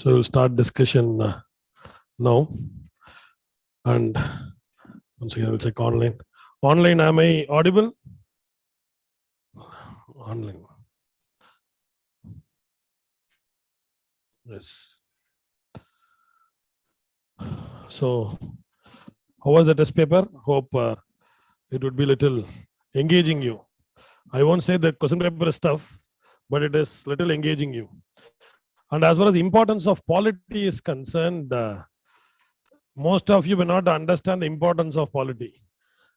So we'll start discussion now. And once again, we'll check online. Online, am I audible? Online. Yes. So, how was the test paper? Hope it would be little engaging you. I won't say the question paper is tough, but it is little engaging you. And as far as the importance of polity is concerned, most of you may not understand the importance of polity.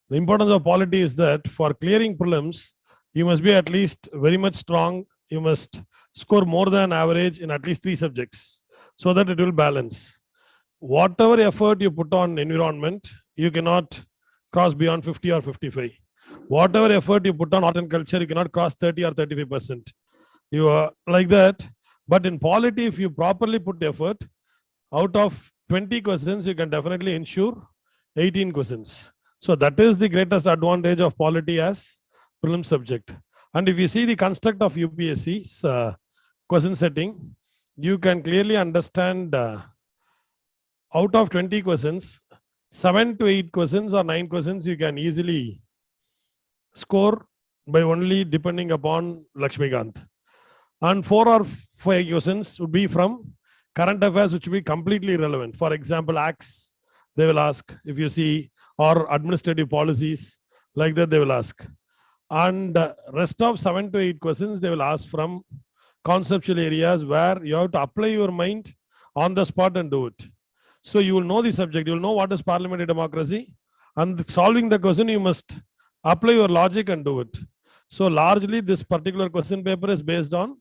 The importance of polity is that for clearing prelims, you must be at least very much strong. You must score more than average in at least 3 subjects so that it will balance. Whatever effort you put on environment, you cannot cross beyond 50 or 55. Whatever effort you put on art and culture, you cannot cross 30 or 35%. You are like that. But in polity, if you properly put effort, out of 20 questions, you can definitely ensure 18 questions. So that is the greatest advantage of polity as prelim subject. And if you see the construct of UPSC's question setting, you can clearly understand out of 20 questions, 7 to 8 questions or 9 questions you can easily score by only depending upon Lakshmikant. And 4 or 5 questions would be from current affairs, which will be completely irrelevant. For example, acts, they will ask, if you see, or administrative policies, like that they will ask. And rest of 7 to 8 questions, they will ask from conceptual areas where you have to apply your mind on the spot and do it. So you will know the subject, you will know what is parliamentary democracy, and solving the question, you must apply your logic and do it. So largely this particular question paper is based on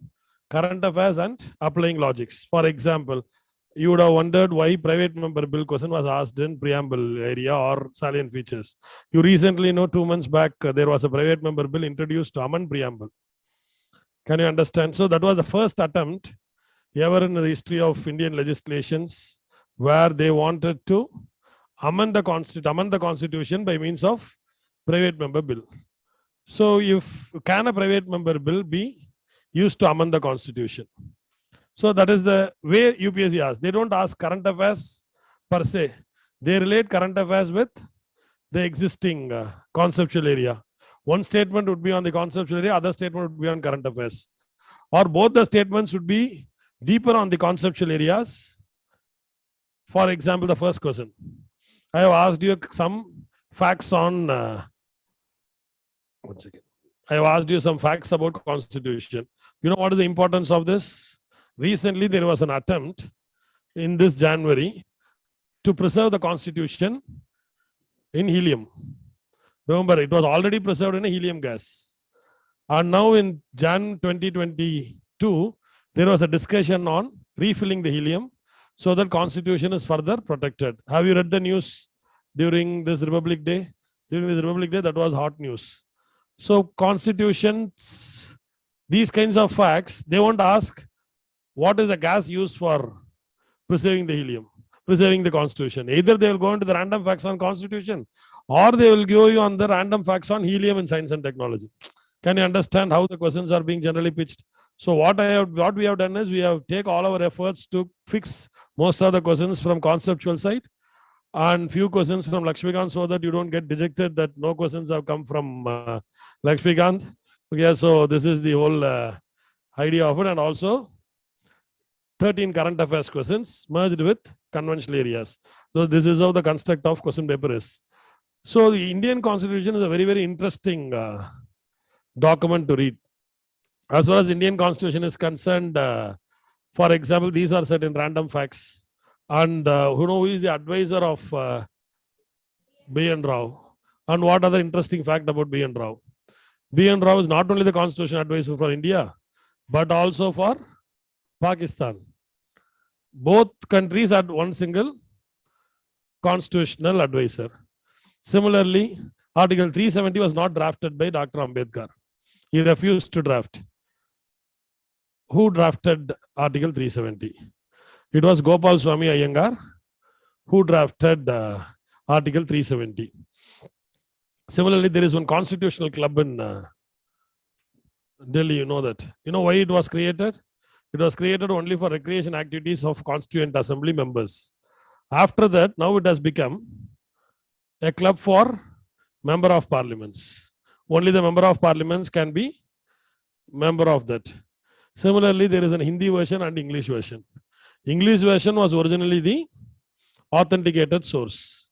current affairs and applying logics. For example, you would have wondered why private member bill question was asked in preamble area or salient features. You recently know 2 months back, there was a private member bill introduced to amend preamble. Can you understand? So that was the first attempt ever in the history of Indian legislations where they wanted to amend the constitution by means of private member bill. So if can a private member bill be used to amend the constitution? So that is the way UPSC asks. They don't ask current affairs per se. They relate current affairs with the existing conceptual area. One statement would be on the conceptual area, other statement would be on current affairs. Or both the statements would be deeper on the conceptual areas. For example, the first question. I have asked you some facts on once again. I have asked you some facts about constitution. You know what is the importance of this? Recently, there was an attempt in this January to preserve the constitution in helium. Remember, it was already preserved in a helium gas. And now in Jan 2022, there was a discussion on refilling the helium so that constitution is further protected. Have you read the news during this Republic Day? During this Republic Day, that was hot news. So constitutions, these kinds of facts, they won't ask what is the gas used for preserving the helium, preserving the constitution. Either they will go into the random facts on constitution or they will give you on the random facts on helium in science and technology. Can you understand how the questions are being generally pitched? So what we have done is we have taken all our efforts to fix most of the questions from conceptual side and few questions from Lakshmikant so that you don't get dejected that no questions have come from Lakshmikant. Okay, so this is the whole idea of it, and also 13 current affairs questions merged with conventional areas. So this is how the construct of question paper is. So the Indian Constitution is a very, very interesting document to read. As far as Indian Constitution is concerned, for example, these are certain random facts. And who is the advisor of B.N. Rao? And what other interesting fact about B.N. Rao? B.N. Rao is not only the constitution advisor for India, but also for Pakistan. Both countries had one single constitutional advisor. Similarly, Article 370 was not drafted by Dr. Ambedkar. He refused to draft. Who drafted Article 370? It was Gopal Swami Iyengar who drafted Article 370. Similarly, there is one constitutional club in Delhi, you know that. You know why it was created? It was created only for recreation activities of Constituent Assembly members. After that, now it has become a club for member of parliaments. Only the member of parliaments can be member of that. Similarly, there is an Hindi version and English version. English version was originally the authenticated source,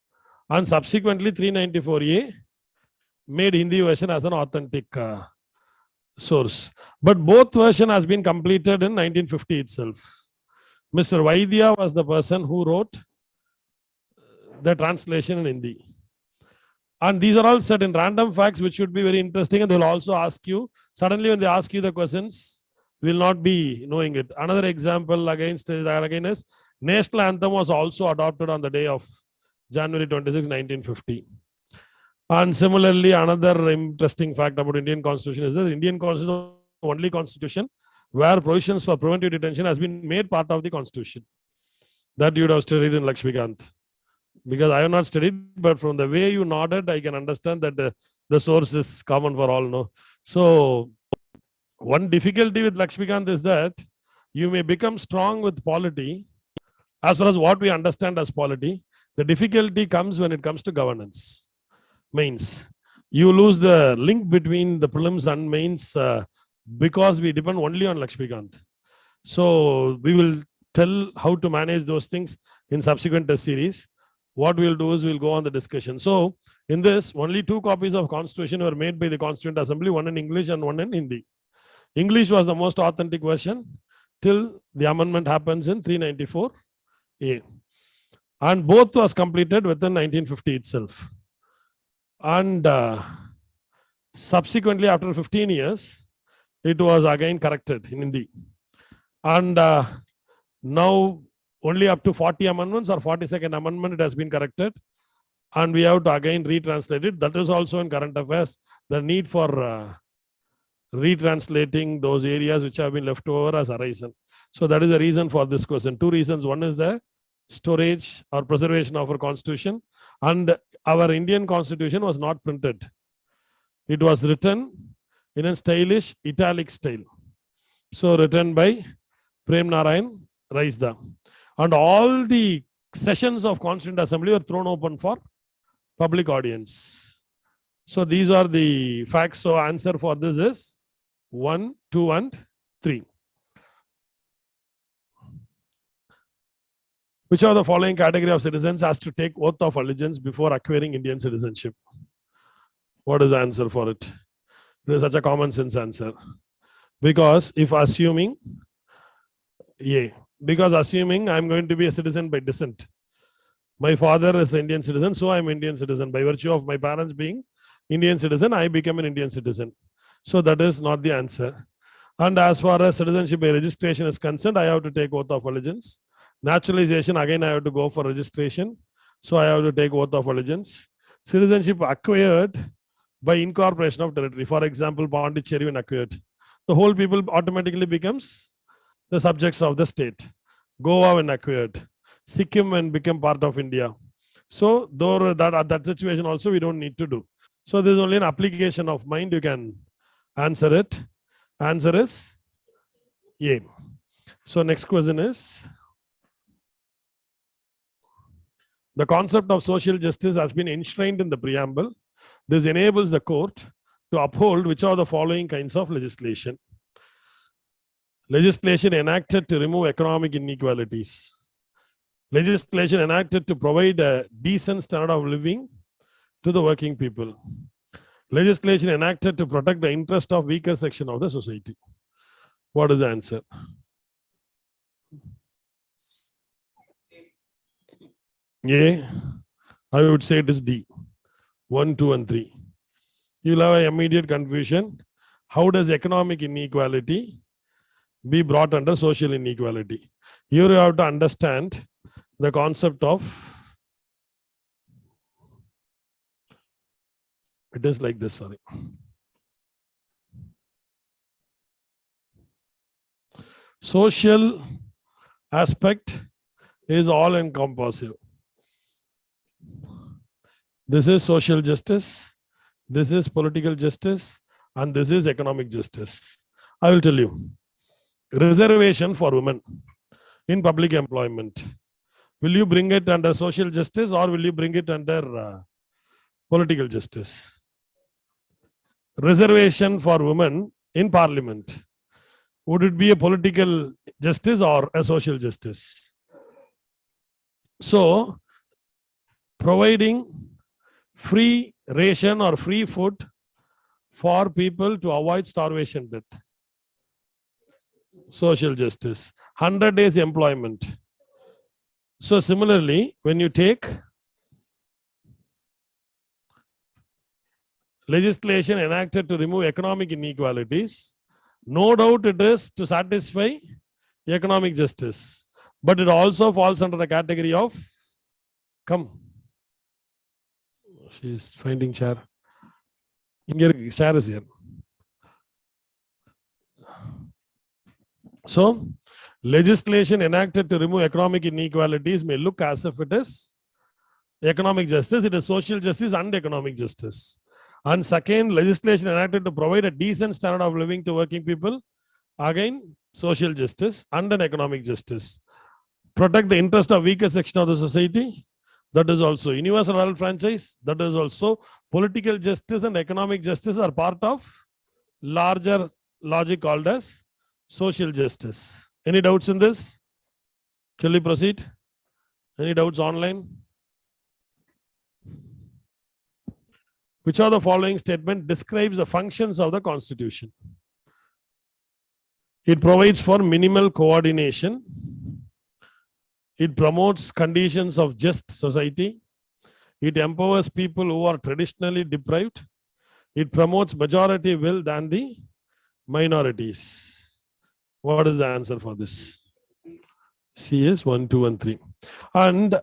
and subsequently 394A made Hindi version as an authentic source. But both version has been completed in 1950 itself. Mr. Vaidya was the person who wrote the translation in Hindi. And these are all set in random facts, which should be very interesting. And they'll also ask you, suddenly when they ask you the questions, will not be knowing it. Another example again is national anthem was also adopted on the day of January 26, 1950. And similarly, another interesting fact about Indian Constitution is that the Indian Constitution is the only constitution where provisions for preventive detention has been made part of the Constitution. That you would have studied in Lakshmikant. Because I have not studied, but from the way you nodded, I can understand that the source is common for all. No, so one difficulty with Lakshmikant is that you may become strong with polity as far as what we understand as polity. The difficulty comes when it comes to governance. Mains. You lose the link between the prelims and mains because we depend only on Lakshmikant. So we will tell how to manage those things in subsequent test series. What we'll do is we'll go on the discussion. So in this, only 2 copies of Constitution were made by the Constituent Assembly, one in English and one in Hindi. English was the most authentic version till the amendment happens in 394A. And both was completed within 1950 itself. And subsequently, after 15 years, it was again corrected in Hindi. And now only up to 40 amendments or 42nd amendment, it has been corrected. And we have to again retranslate it. That is also in current affairs. The need for retranslating those areas which have been left over has arisen. So that is the reason for this question. 2 reasons. One is the storage or preservation of our constitution, and our Indian constitution was not printed. It was written in a stylish italic style. So written by Prem Narayan Raisda. And all the sessions of Constituent Assembly were thrown open for public audience. So these are the facts. So answer for this is 1, 2, and 3. Which are the following category of citizens has to take oath of allegiance before acquiring Indian citizenship? What is the answer for it? It is such a common sense answer. Because if assuming I'm going to be a citizen by descent. My father is an Indian citizen, so I'm Indian citizen. By virtue of my parents being Indian citizen, I become an Indian citizen. So that is not the answer. And as far as citizenship by registration is concerned, I have to take oath of allegiance. Naturalization, again, I have to go for registration. So I have to take oath of allegiance. Citizenship acquired by incorporation of territory. For example, Pondicherry when acquired. The whole people automatically becomes the subjects of the state. Goa when acquired. Sikkim when become part of India. So though that situation also we don't need to do. So this is only an application of mind. You can answer it. Answer is A. So next question is, the concept of social justice has been enshrined in the preamble. This enables the court to uphold which are the following kinds of legislation. Legislation enacted to remove economic inequalities. Legislation enacted to provide a decent standard of living to the working people. Legislation enacted to protect the interest of weaker section of the society. What is the answer? A. I would say it is D. 1, 2, and 3. You'll have an immediate confusion. How does economic inequality be brought under social inequality? Here you have to understand the concept of, it is like this, sorry. Social aspect is all encompassing. This is social justice, this is political justice, and this is economic justice. I will tell you. reservation for women in public employment. Will you bring it under social justice or will you bring it under political justice? Reservation for women in parliament. Would it be a political justice or a social justice? So, providing free ration or free food for people to avoid starvation death. Social justice. 100 days employment. So similarly, when you take legislation enacted to remove economic inequalities, no doubt it is to satisfy economic justice, but it also falls under the category of, come, she is finding chair. Chair is here. So, legislation enacted to remove economic inequalities may look as if it is economic justice. It is social justice and economic justice. And second, legislation enacted to provide a decent standard of living to working people. Again, social justice and an economic justice. Protect the interest of weaker section of the society. That is also universal rural franchise. That is also political justice and economic justice are part of larger logic called as social justice. Any doubts in this? Shall we proceed? Any doubts online? Which of the following statement describes the functions of the Constitution? It provides for minimal coordination. It promotes conditions of just society. It empowers people who are traditionally deprived. It promotes majority will than the minorities. What is the answer for this? C is 1, 2, and 3. And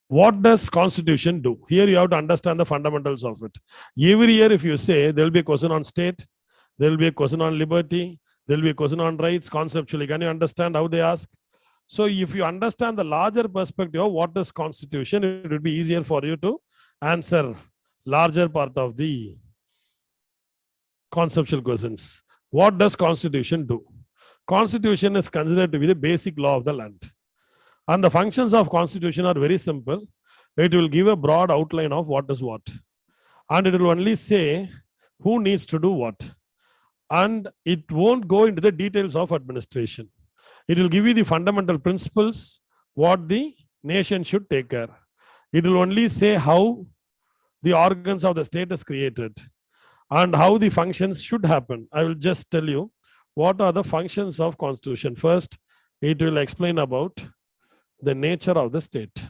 what does Constitution do? Here you have to understand the fundamentals of it. Every year if you say there will be a question on state, there will be a question on liberty, there will be a question on rights conceptually. Can you understand how they ask? So if you understand the larger perspective of what is Constitution, it will be easier for you to answer larger part of the conceptual questions. What does Constitution do? Constitution is considered to be the basic law of the land. And the functions of Constitution are very simple. It will give a broad outline of what is what. And it will only say who needs to do what. And it won't go into the details of administration. It will give you the fundamental principles, what the nation should take care. It will only say how the organs of the state is created and how the functions should happen. I will just tell you what are the functions of Constitution. First, it will explain about the nature of the state.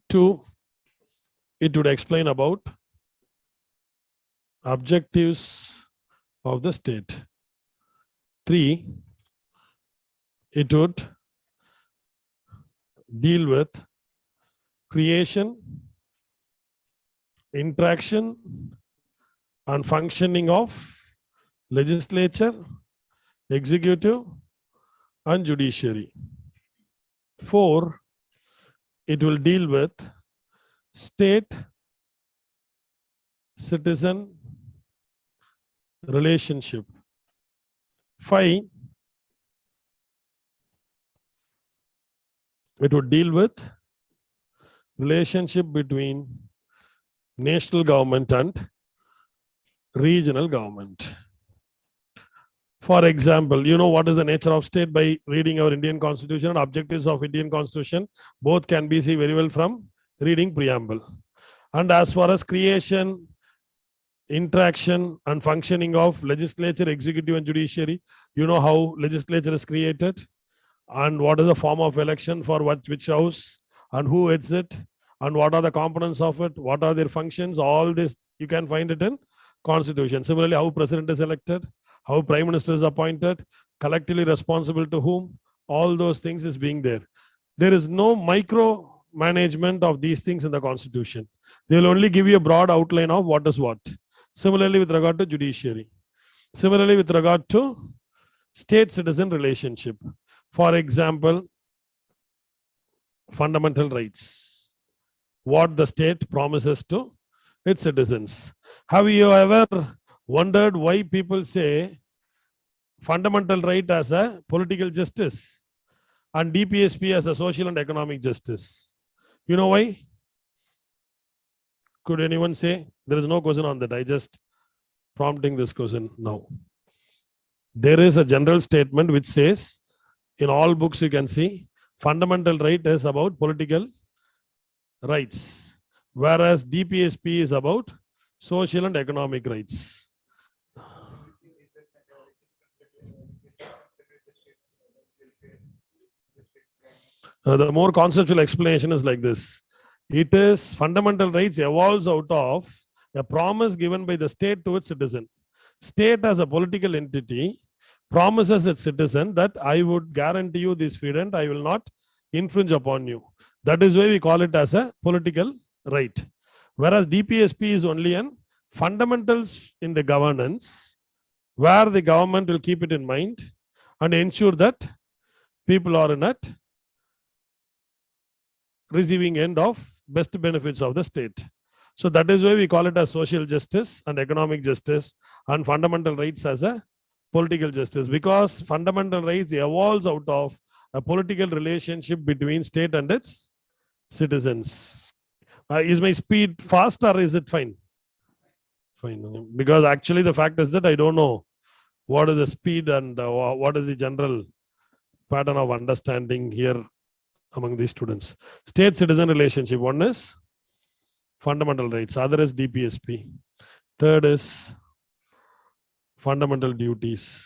2, it would explain about objectives of the state. 3, it would deal with creation, interaction, and functioning of legislature, executive, and judiciary. 4, it will deal with state-citizen relationship. 5, it would deal with relationship between national government and regional government. For example, you know what is the nature of state by reading our Indian Constitution and objectives of Indian Constitution. Both can be seen very well from reading preamble. And as far as creation, interaction, and functioning of legislature, executive, and judiciary, you know how legislature is created and what is the form of election for which house and who heads it and what are the components of it, what are their functions, all this you can find it in Constitution. Similarly, how president is elected, how prime minister is appointed, collectively responsible to whom, all those things is being there. There is no micro management of these things in the Constitution. They will only give you a broad outline of what is what. Similarly, with regard to judiciary. Similarly, with regard to state-citizen relationship. For example, fundamental rights. What the state promises to its citizens. Have you ever wondered why people say fundamental right as a political justice and DPSP as a social and economic justice. You know why? Could anyone say? There is no question on that. I just prompting this question now. There is a general statement which says, in all books you can see, fundamental right is about political rights, whereas DPSP is about social and economic rights. The more conceptual explanation is like this. It is fundamental rights evolves out of a promise given by the state to its citizen. State as a political entity promises its citizen that I would guarantee you this freedom, I will not infringe upon you. That is why we call it as a political right. Whereas DPSP is only an fundamentals in the governance, where the government will keep it in mind and ensure that people are in it receiving end of best benefits of the state. So that is why we call it as social justice and economic justice and fundamental rights as a political justice, because fundamental rights evolves out of a political relationship between state and its citizens. Is my speed fast or is it fine? Fine. Because actually the fact is that I don't know what is the speed and what is the general pattern of understanding here among these students. State-citizen relationship. One is fundamental rights. Other is DPSP. Third is fundamental duties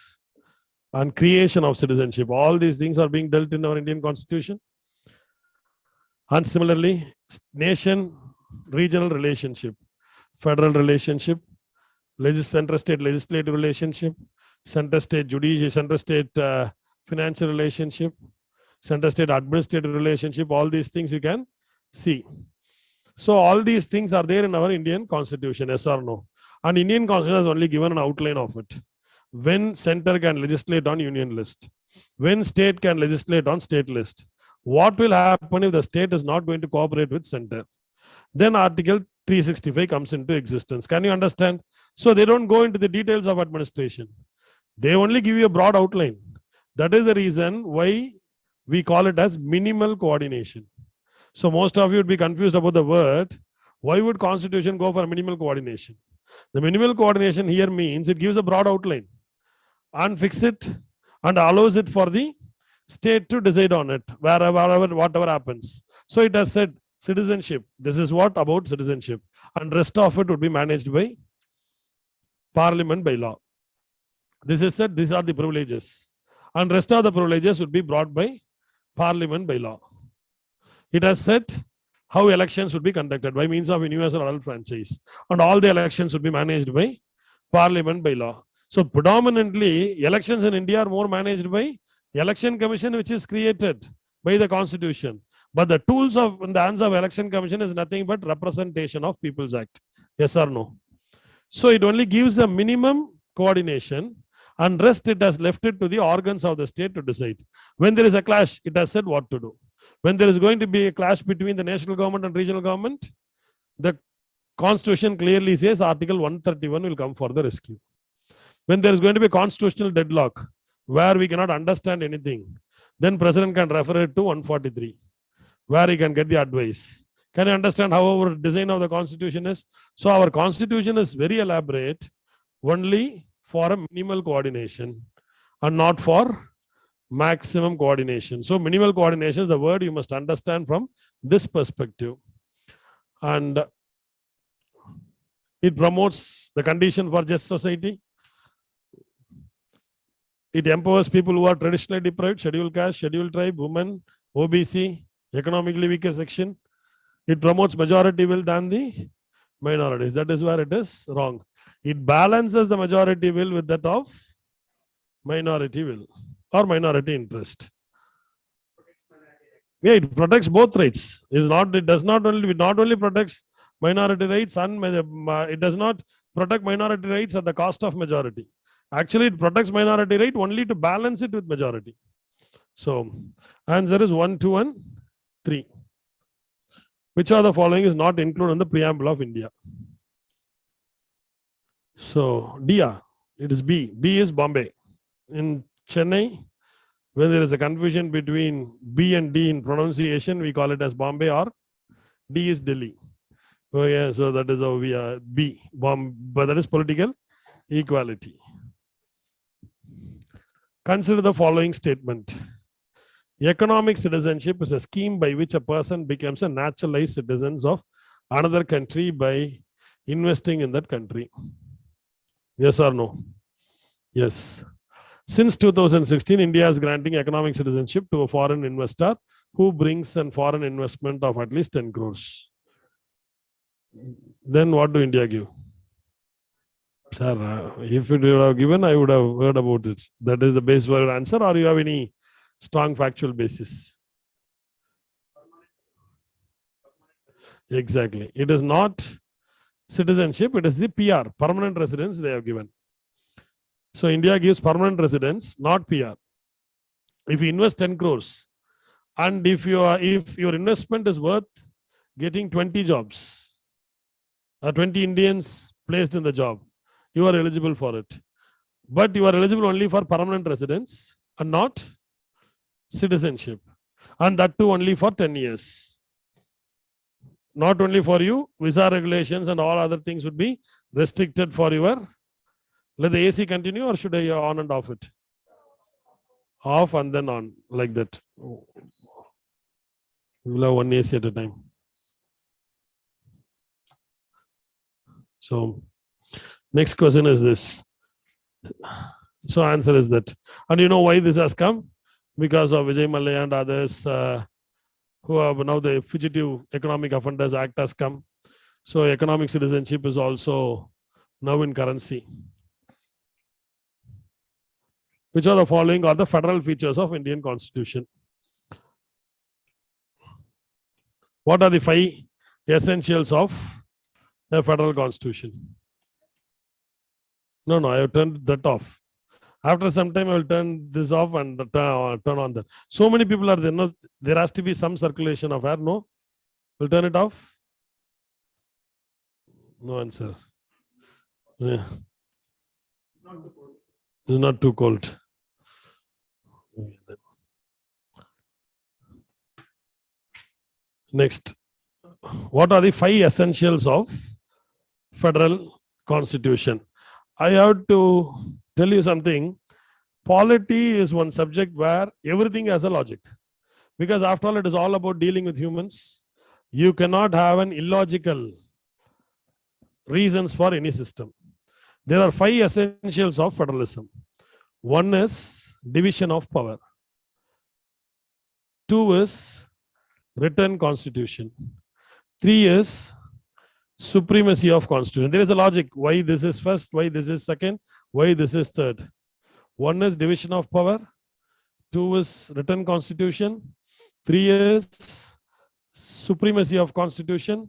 and creation of citizenship. All these things are being dealt in our Indian Constitution. And similarly, nation-regional relationship, federal relationship, center-state legislative relationship, center-state judicial, center-state financial relationship, center-state administrative relationship, all these things you can see. So all these things are there in our Indian Constitution, yes or no? And Indian Constitution has only given an outline of it. When center can legislate on union list, when state can legislate on state list, what will happen if the state is not going to cooperate with center? Then Article 365 comes into existence. Can you understand? So they don't go into the details of administration. They only give you a broad outline. That is the reason why we call it as minimal coordination. So most of you would be confused about the word. Why would Constitution go for minimal coordination? The minimal coordination here means it gives a broad outline and fix it and allows it for the state to decide on it, whatever happens. So it has said citizenship. This is what about citizenship, and rest of it would be managed by Parliament by law. This is said, these are the privileges, and rest of the privileges would be brought by Parliament by law. It has said how elections would be conducted by means of universal adult franchise, and all the elections would be managed by Parliament by law. So predominantly elections in India are more managed by Election Commission, which is created by the Constitution. But the tools of in the hands of Election Commission is nothing but representation of People's Act. Yes or no? So it only gives a minimum coordination, and rest it has left it to the organs of the state to decide. When there is a clash, it has said what to do. When there is going to be a clash between the national government and regional government, the Constitution clearly says Article 131 will come for the rescue. When there is going to be a constitutional deadlock where we cannot understand anything, then President can refer it to 143, where he can get the advice. Can you understand how our design of the Constitution is? So our Constitution is very elaborate only for a minimal coordination and not for maximum coordination. So minimal coordination is the word you must understand from this perspective. And it promotes the condition for just society. It empowers people who are traditionally deprived, scheduled caste, scheduled tribe, women, OBC, economically weaker section. It promotes majority will than the minorities. That is where it is wrong. It balances the majority will with that of minority will or minority interest. Yeah, it protects both rights. It does not only protects minority rights, and it does not protect minority rights at the cost of majority. Actually, it protects minority right only to balance it with majority. So, answer is 1, 2, and 3. Which of the following is not included in the preamble of India? So, D, it is B. B is Bombay. In Chennai, when there is a confusion between B and D in pronunciation, we call it as Bombay, or D is Delhi. Oh yeah, so that is how we are B, but that is political equality. Consider the following statement. Economic citizenship is a scheme by which a person becomes a naturalized citizen of another country by investing in that country. Yes or no? Yes. Since 2016, India is granting economic citizenship to a foreign investor who brings a foreign investment of at least 10 crores. Then what do India give? Sir, if it would have given, I would have heard about it. That is the base for your answer, or you have any strong factual basis? Exactly. It is not citizenship, it is the PR, permanent residence they have given. So India gives permanent residence, not PR. If you invest 10 crores, and if your investment is worth getting 20 jobs, or 20 Indians placed in the job, you are eligible for it. But you are eligible only for permanent residence and not citizenship. And that too only for 10 years. Not only for you, visa regulations and all other things would be restricted for your. Let the AC continue, or should I on and off it? Off and then on, like that. We will have one AC at a time. So, next question is this. So, answer is that. And you know why this has come? Because of Vijay Mallya and others who have now the Fugitive Economic Offenders Act has come. So, economic citizenship is also now in currency. Which are the following are the federal features of Indian Constitution? What are the 5 essentials of a federal constitution? No, I have turned that off. After some time, I will turn this off and turn on that. So many people are there. No, there has to be some circulation of air. No, we'll turn it off. No answer. Yeah. It's not too cold. Next, what are the 5 essentials of federal constitution? I have to tell you something. Polity is one subject where everything has a logic. Because after all, it is all about dealing with humans. You cannot have an illogical reasons for any system. There are 5 essentials of federalism. 1 is division of power. 2 is written constitution. 3 is supremacy of constitution. There is a logic. Why this is first, why this is second, why this is third. 1 is division of power. 2 is written constitution. 3 is supremacy of constitution.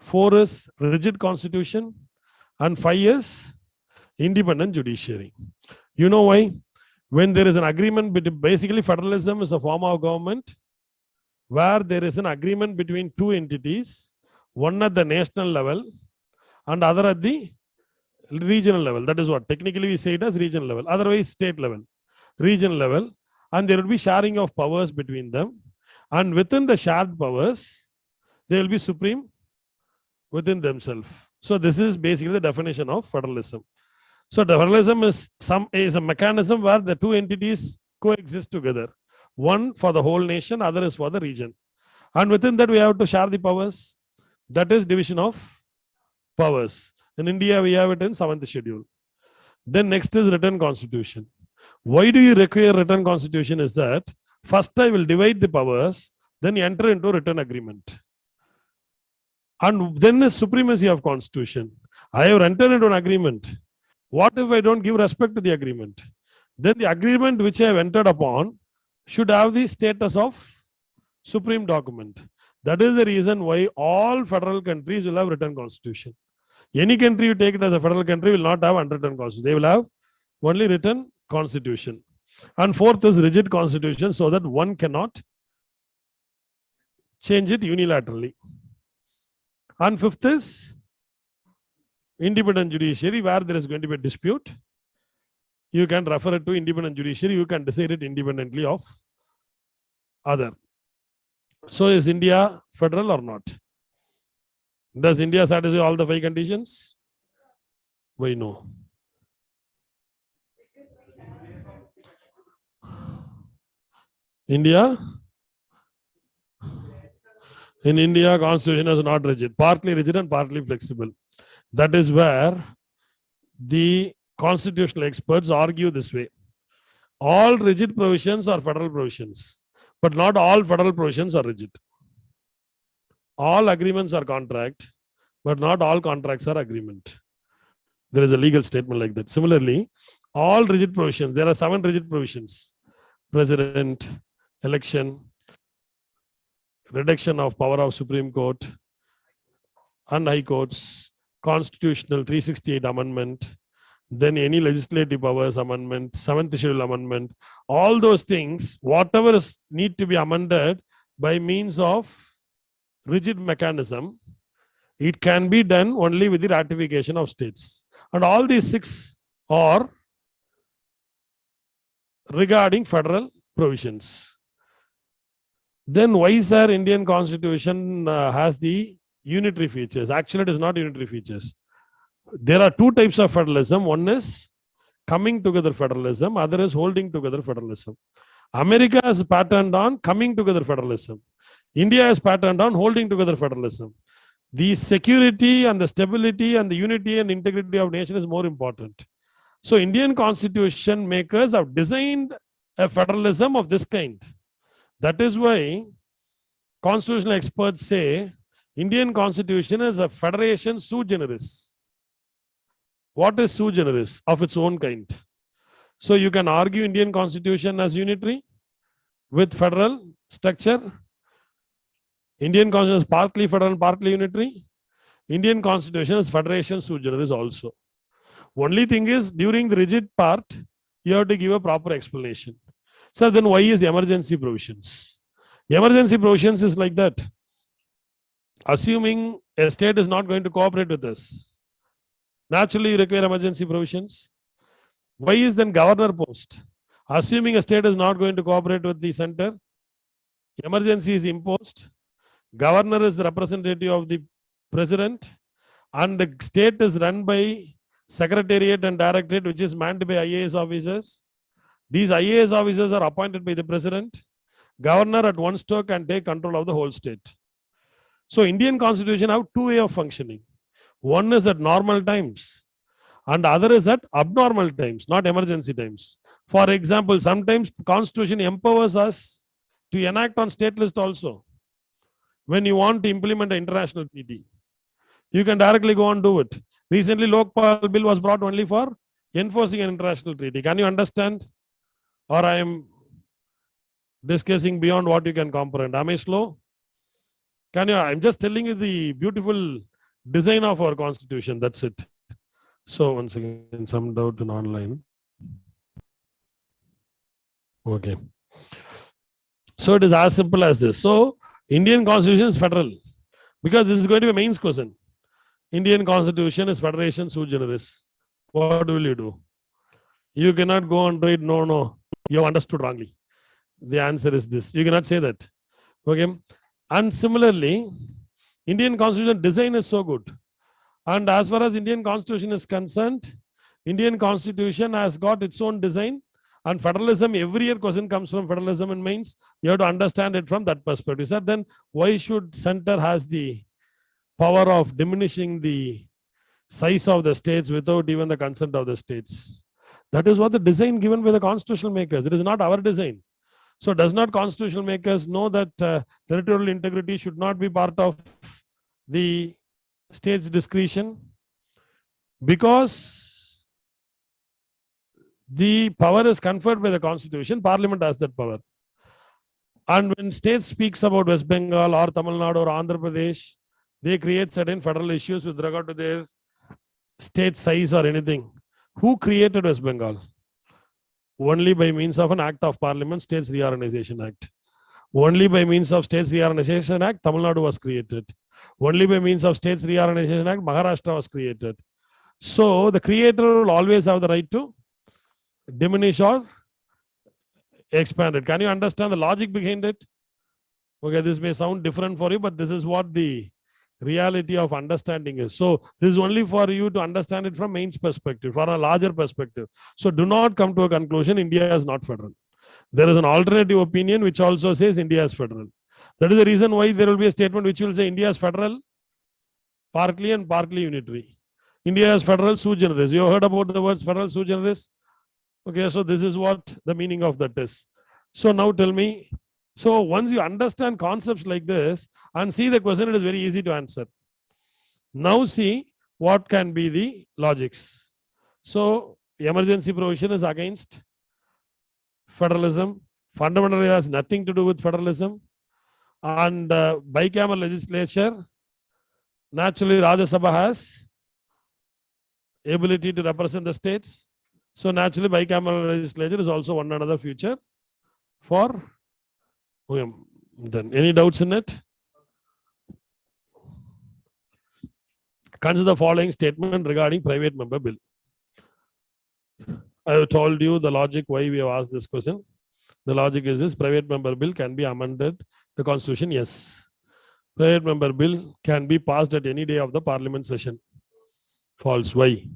4 is rigid constitution. And 5 is independent judiciary. You know why? When there is an agreement, basically federalism is a form of government where there is an agreement between 2 entities, one at the national level and other at the regional level. That is what technically we say it as regional level, otherwise state level, regional level, and there will be sharing of powers between them. And within the shared powers, they will be supreme within themselves. So this is basically the definition of federalism. So federalism is a mechanism where the 2 entities coexist together. One for the whole nation, other is for the region. And within that, we have to share the powers. That is division of powers. In India, we have it in 7th schedule. Then next is written constitution. Why do you require written constitution is that first I will divide the powers, then enter into written agreement. And then is supremacy of constitution. I have entered into an agreement. What if I don't give respect to the agreement? Then the agreement which I have entered upon should have the status of supreme document. That is the reason why all federal countries will have written constitution. Any country you take it as a federal country will not have unwritten constitution. They will have only written constitution. And 4th is rigid constitution, so that one cannot change it unilaterally. And 5th is independent judiciary, where there is going to be a dispute. you can refer it to independent judiciary. You can decide it independently of other. So is India federal or not? Does India satisfy all the 5 conditions? Why no? India? In India, constitution is not rigid. Partly rigid and partly flexible. That is where the constitutional experts argue this way. All rigid provisions are federal provisions, but not all federal provisions are rigid. All agreements are contract, but not all contracts are agreement. There is a legal statement like that. Similarly, all rigid provisions, there are 7 rigid provisions: president, election, reduction of power of Supreme Court and High Courts, Constitutional 368 Amendment, then any legislative powers amendment, 7th Schedule Amendment, all those things, whatever need to be amended by means of rigid mechanism, it can be done only with the ratification of states. And all these 6 are regarding federal provisions. Then why is our Indian Constitution has the unitary features? Actually, it is not unitary features. There are 2 types of federalism. One is coming together federalism, other is holding together federalism. America has patterned on coming together federalism. India has patterned on holding together federalism. The security and the stability and the unity and integrity of nation is more important. So Indian Constitution makers have designed a federalism of this kind. That is why constitutional experts say Indian Constitution is a federation sui generis. What is sui generis? Of its own kind. So you can argue Indian Constitution as unitary with federal structure. Indian Constitution is partly federal, partly unitary. Indian Constitution is federation sui generis also. Only thing is, during the rigid part, you have to give a proper explanation. So then why is emergency provisions? Emergency provisions is like that. Assuming a state is not going to cooperate with us, naturally you require emergency provisions. Why is then governor post? Assuming a state is not going to cooperate with the center, emergency is imposed. Governor is the representative of the president, and the state is run by secretariat and directorate, which is manned by IAS officers. These IAS officers are appointed by the president. Governor at one stroke can take control of the whole state. So Indian Constitution have 2 ways of functioning. One is at normal times, and other is at abnormal times, not emergency times. For example, sometimes Constitution empowers us to enact on state list also. When you want to implement an international treaty, you can directly go and do it. Recently, Lokpal bill was brought only for enforcing an international treaty. Can you understand? Or I am discussing beyond what you can comprehend. Am I slow? Can you? I'm just telling you the beautiful design of our constitution. That's it. So once again, some doubt in online. Okay. So it is as simple as this. So Indian Constitution is federal, because this is going to be a mains question. Indian Constitution is federation sui generis. What will you do? You cannot go and write, no, you have understood wrongly. The answer is this. You cannot say that. Okay. And similarly, Indian Constitution design is so good. And as far as Indian Constitution is concerned, Indian Constitution has got its own design. And federalism, every year question comes from federalism and means you have to understand it from that perspective. So then why should center has the power of diminishing the size of the states without even the consent of the states? That is what the design given by the constitutional makers. It is not our design. So does not constitutional makers know that territorial integrity should not be part of the state's discretion? Because the power is conferred by the constitution, parliament has that power. And when state speaks about West Bengal or Tamil Nadu or Andhra Pradesh, they create certain federal issues with regard to their state size or anything. Who created West Bengal? Only by means of an act of parliament, States Reorganization Act. Only by means of States Reorganization Act, Tamil Nadu was created. Only by means of States Reorganization Act, Maharashtra was created. So the creator will always have the right to diminish or expand it. Can you understand the logic behind it? Okay, this may sound different for you, but this is what the reality of understanding is. So this is only for you to understand it from mains perspective, for a larger perspective. So do not come to a conclusion India is not federal. There is an alternative opinion which also says India is federal. That is the reason why there will be a statement which will say India is federal, partly and partly unitary. India is federal sui generis. You have heard about the words federal sui generis? Okay, so this is what the meaning of that is. So now tell me, so once you understand concepts like this and see the question, it is very easy to answer. Now see what can be the logics. So emergency provision is against federalism. Fundamentally has nothing to do with federalism. And bicameral legislature, naturally Rajya Sabha has ability to represent the states. So naturally bicameral legislature is also one another future for then. Any doubts in it? Consider the following statement regarding private member bill. I have told you the logic why we have asked this question. The logic is this: private member bill can be amended the constitution. Yes. Private member bill can be passed at any day of the parliament session. False. Why?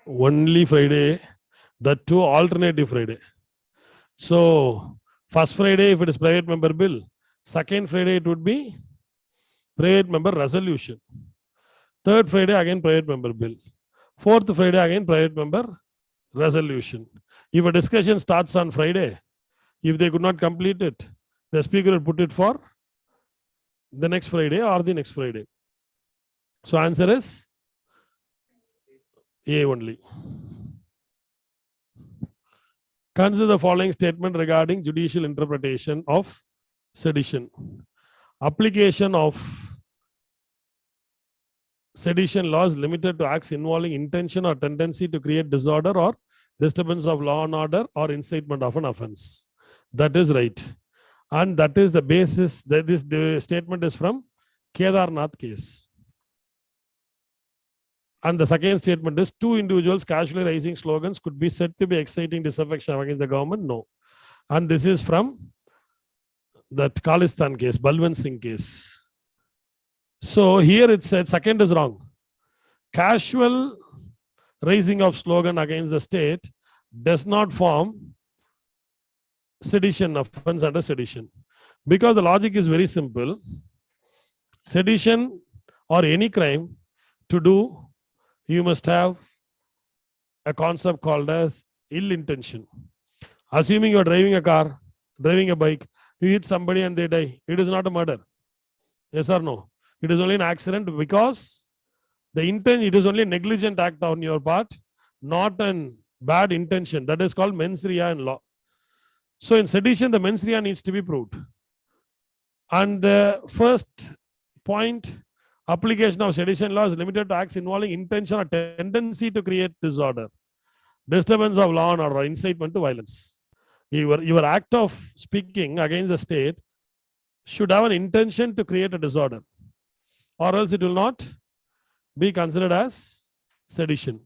Only Friday, that too alternative Friday. So first Friday if it is private member bill, second Friday it would be private member resolution. Third Friday again private member bill. Fourth Friday again private member resolution. If a discussion starts on Friday, if they could not complete it, the speaker will put it for the next Friday or the next Friday. So answer is A only. Consider the following statement regarding judicial interpretation of sedition. Application of sedition laws limited to acts involving intention or tendency to create disorder or disturbance of law and order or incitement of an offense. That is right. And that is the basis that the statement is from Kedarnath case. And the second statement is two individuals casually raising slogans could be said to be exciting disaffection against the government. No. And this is from that Khalistan case, Balwant Singh case. So here it said second is wrong. Casual raising of slogan against the state does not form sedition, offense under sedition. Because the logic is very simple. Sedition or any crime to do, you must have a concept called as ill intention. Assuming you are driving a car, driving a bike, you hit somebody and they die. It is not a murder. Yes or no? It is only an accident because the intent, it is only a negligent act on your part, not a bad intention. That is called mens rea in law. So in sedition, the mens rea needs to be proved. And the first point, application of sedition law is limited to acts involving intention or tendency to create disorder, disturbance of law and order, or incitement to violence. Your act of speaking against the state should have an intention to create a disorder, or else it will not be considered as sedition.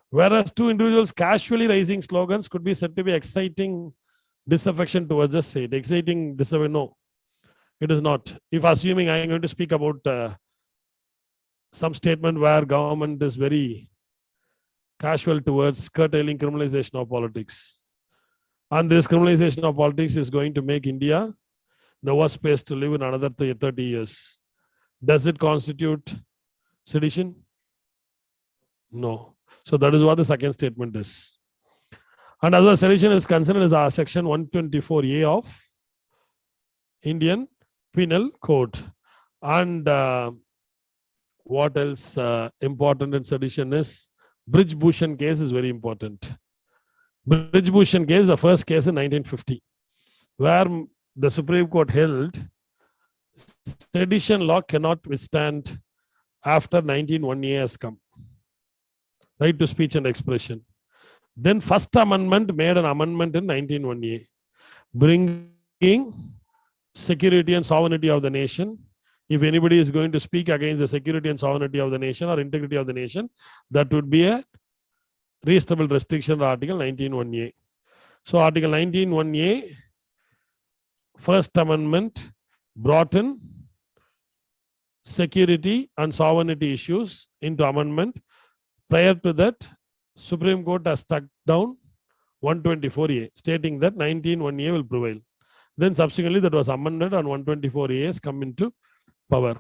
Whereas two individuals casually raising slogans could be said to be exciting disaffection towards the state. Exciting disaffection, no, it is not. If assuming I am going to speak about some statement where government is very casual towards curtailing criminalization of politics, and this criminalization of politics is going to make India the worst place to live in another 30 years. Does it constitute sedition? No. So that is what the second statement is. And as a sedition is concerned, is our section 124A of Indian Penal Code. And what else important in sedition is Brij Bhushan case is very important. Brij Bhushan case, the first case in 1950, where the Supreme Court held sedition law cannot withstand after 1901A has come. Right to speech and expression. Then first amendment made an amendment in 1901A, bringing security and sovereignty of the nation. If anybody is going to speak against the security and sovereignty of the nation or integrity of the nation, that would be a reasonable restriction Article 19(1)(a). So Article 19(1)(a), First Amendment brought in security and sovereignty issues into amendment. Prior to that, Supreme Court has struck down 124(a), stating that 19(1)(a) will prevail. Then subsequently that was amended and 124(a) has come into power.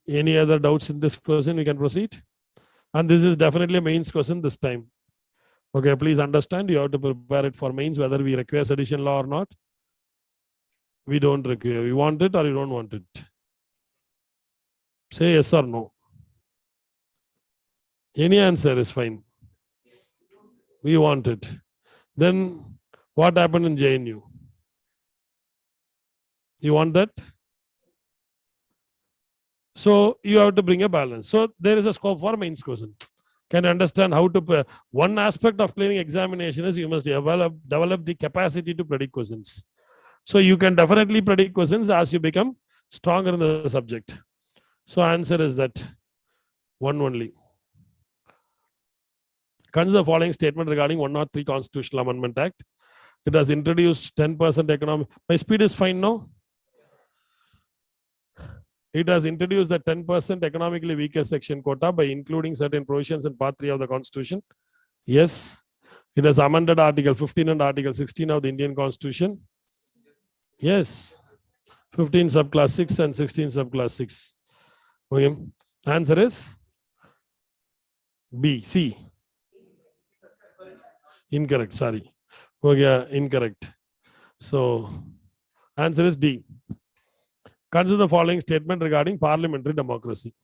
Any other doubts in this question? We can proceed. And this is definitely a mains question this time. Okay, please understand, you have to prepare it for mains, whether we require sedition law or not. We don't require. You want it or you don't want it? Say yes or no. Any answer is fine. We want it. Then what happened in JNU? You want that? So you have to bring a balance. So there is a scope for mains question. Can you understand how to? One aspect of clearing examination is you must develop the capacity to predict questions. So you can definitely predict questions as you become stronger in the subject. So answer is that one only. Consider the following statement regarding 103 Constitutional Amendment Act. It has introduced 10% economic. My speed is fine now. It has introduced the 10% economically weaker section quota by including certain provisions in Part 3 of the Constitution. Yes. It has amended Article 15 and Article 16 of the Indian Constitution. Yes. 15 subclass 6 and 16 subclass 6. Okay. Answer is B. C. Incorrect. Sorry. Okay. Incorrect. So answer is D. Consider the following statement regarding parliamentary democracy.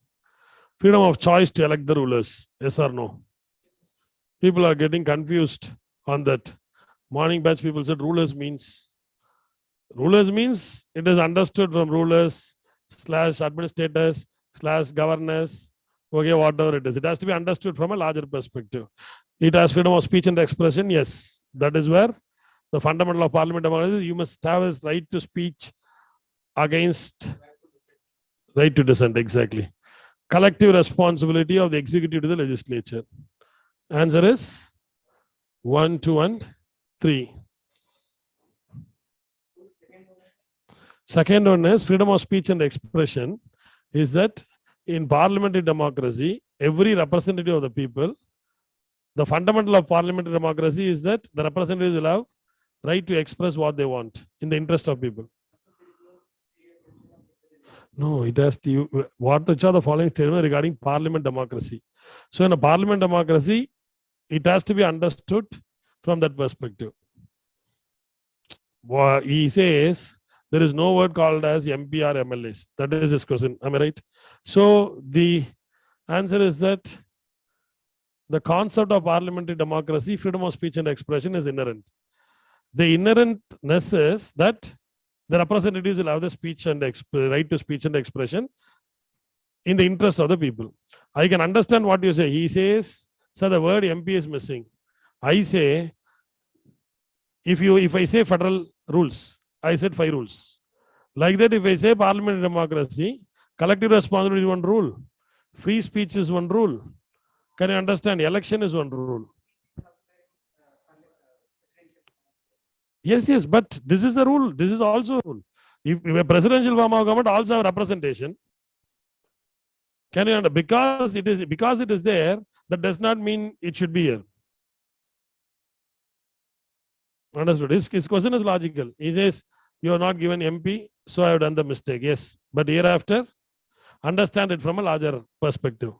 Freedom of choice to elect the rulers. Yes or no? People are getting confused on that. Morning batch people said rulers means it is understood from rulers / administrators / governors. Okay, whatever it is. It has to be understood from a larger perspective. It has freedom of speech and expression. Yes, that is where the fundamental of parliament democracy. You must have a right to speech against right to dissent. Exactly. Collective responsibility of the executive to the legislature. Answer is 1, 2, and 3. Second one is freedom of speech and expression. Is that in parliamentary democracy, every representative of the people, the fundamental of parliamentary democracy is that the representatives will have right to express what they want in the interest of people. No, it has to. Which are the following statements regarding parliament democracy? So in a parliament democracy, it has to be understood from that perspective. He says there is no word called as MP or MLAs. That is his question. Am I right? So the answer is that the concept of parliamentary democracy, freedom of speech and expression is inherent. The inherentness is that the representatives will have the speech and right to speech and expression in the interest of the people. I can understand what you say. He says, sir, the word MP is missing. I say, if I say federal rules, I said 5 rules. Like that, if I say parliamentary democracy, collective responsibility is one rule. Free speech is one rule. Can you understand? Election is one rule. Yes, but this is the rule. This is also a rule. If a presidential form of government also have representation, can you understand? Because it is there, that does not mean it should be here. Understood? His question is logical. He says, you are not given MP, so I have done the mistake. Yes, but hereafter, understand it from a larger perspective.